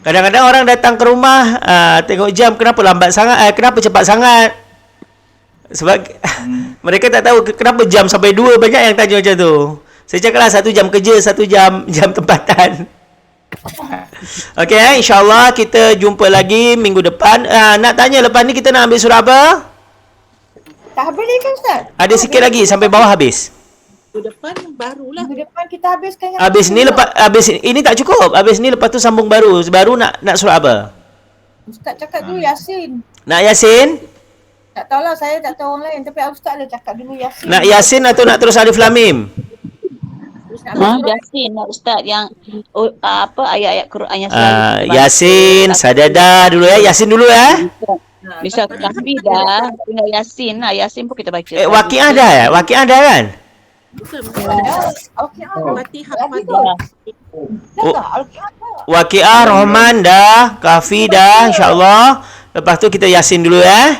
Kadang-kadang orang datang ke rumah, tengok jam, kenapa lambat sangat, kenapa cepat sangat. Sebab mereka tak tahu kenapa jam sampai 2, banyak yang tanya macam tu. Saya cakaplah 1 jam kerja, 1 jam tempatan. Okey, insyaAllah kita jumpa lagi minggu depan. Nak tanya lepas ni kita nak ambil surah apa? Tak habis lagi kan Ustaz? Ada sikit lagi sampai bawah habis. Minggu depan barulah. Minggu depan kita habiskan yang Habis ni ini tak cukup. Habis ni lepas tu sambung baru. Baru nak surah apa? Ustaz cakap dulu Yasin. Nak Yasin? Tak tahulah, saya tak tahu orang lain. Tapi Ustaz ada cakap dulu Yasin. Nak Yasin atau nak terus Alif Lam Mim? Yasin Ustaz yang ayat-ayat Quran yang selalu kita baca. Yasin, Sajdah dulu ya. Yasin dulu ya. Bisa Kahfi dah, tinggal Yasin lah. Yasin pun kita baca. Waqiah dah ya? Waqiah dah kan? Bukan. Okey. Fatihah. Oh. Al-Quran. Waqiah, Rahman dah, Kahfi dah, insya-Allah. Lepas tu kita Yasin dulu ya.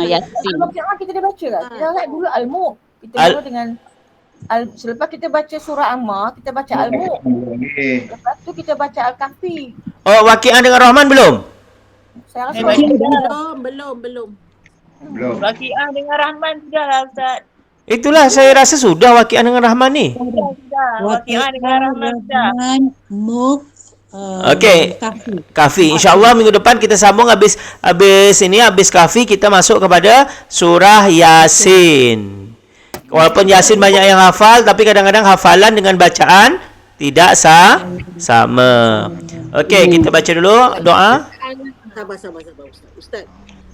Yasin. Al-Quran kita dah baca tak? Kita lihat dulu Al-Mulk. Kita mula dengan selepas kita baca surah Amma, kita baca Al-Mulk. Lepas tu kita baca Al-Kahfi. Oh, Waqiah dengan Rahman belum? Saya rasa Belum. Waqiah dengan Rahman sudah lah Ustaz. Itulah saya rasa sudah Waqiah dengan Rahman ni. Sudah. Waqiah dengan Rahman sudah. Mulk. Okey. Kahfi. InsyaAllah minggu depan kita sambung habis Kahfi kita masuk kepada surah Yasin. Walaupun Yasin banyak yang hafal tapi kadang-kadang hafalan dengan bacaan tidak sama. Okey, kita baca dulu doa. Sabar Ustaz.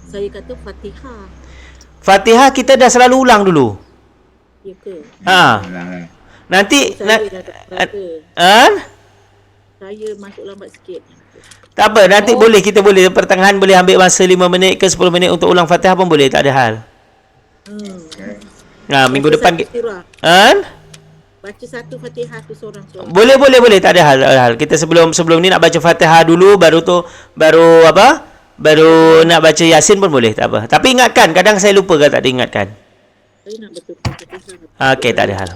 Saya kata Fatihah. Fatihah kita dah selalu ulang dulu. Ya ke? Nanti Saya dah tak berapa. Saya masuk lambat sikit. tak apa, nanti kita boleh pertengahan boleh ambil masa 5 minit ke 10 minit untuk ulang Fatihah pun boleh, tak ada hal. Minggu depan Baca satu Fatihah tu seorang. boleh tak ada hal. Kita sebelum ni nak baca Fatihah dulu baru nak baca Yasin pun boleh, tak apa. Tapi ingatkan, kadang saya lupa ke tak diingatkan. Saya nak betul Fatihah. Okey, tak ada hal.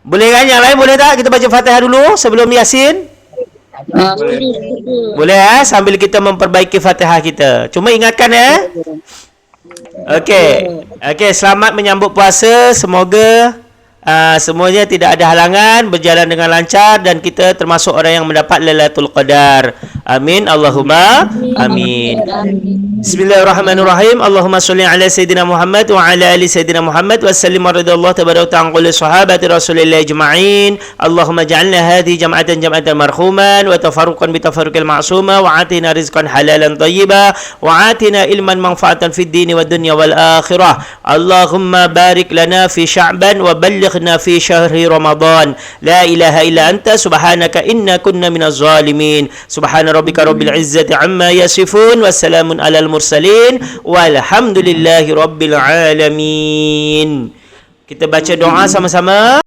Boleh kan yang lain, boleh tak kita baca Fatihah dulu sebelum Yasin? Boleh sambil kita memperbaiki Fatihah kita. Cuma ingatkan Okey, selamat menyambut puasa. Semoga semuanya tidak ada halangan, berjalan dengan lancar dan kita termasuk orang yang mendapat Lailatul Qadar. Amin. Allahumma amin. Bismillahirrahmanirrahim. Allahumma salli ala Sayyidina Muhammad wa ala ali Sayyidina Muhammad wa sallim radhiyallahu tabaraka ta'ala qul sahabati Rasulillah ajma'in. Allahumma ja'alna hadhihi jam'atan marhuman wa tafarruqan bi tafarruqil ma'suma wa atina rizqan halalan thayyiba wa atina ilman manfa'atan fid dini wad dunya wal akhirah. Allahumma barik lana fi Sya'ban wa ballighna fi syahri Ramadan. La ilaha illa anta subhanaka inna kunna minaz zalimin. Subhana rabbika rabbil izzati amma yasifun wa salamun alal mursalin walhamdulillahi rabbil alamin. Kita baca doa sama-sama.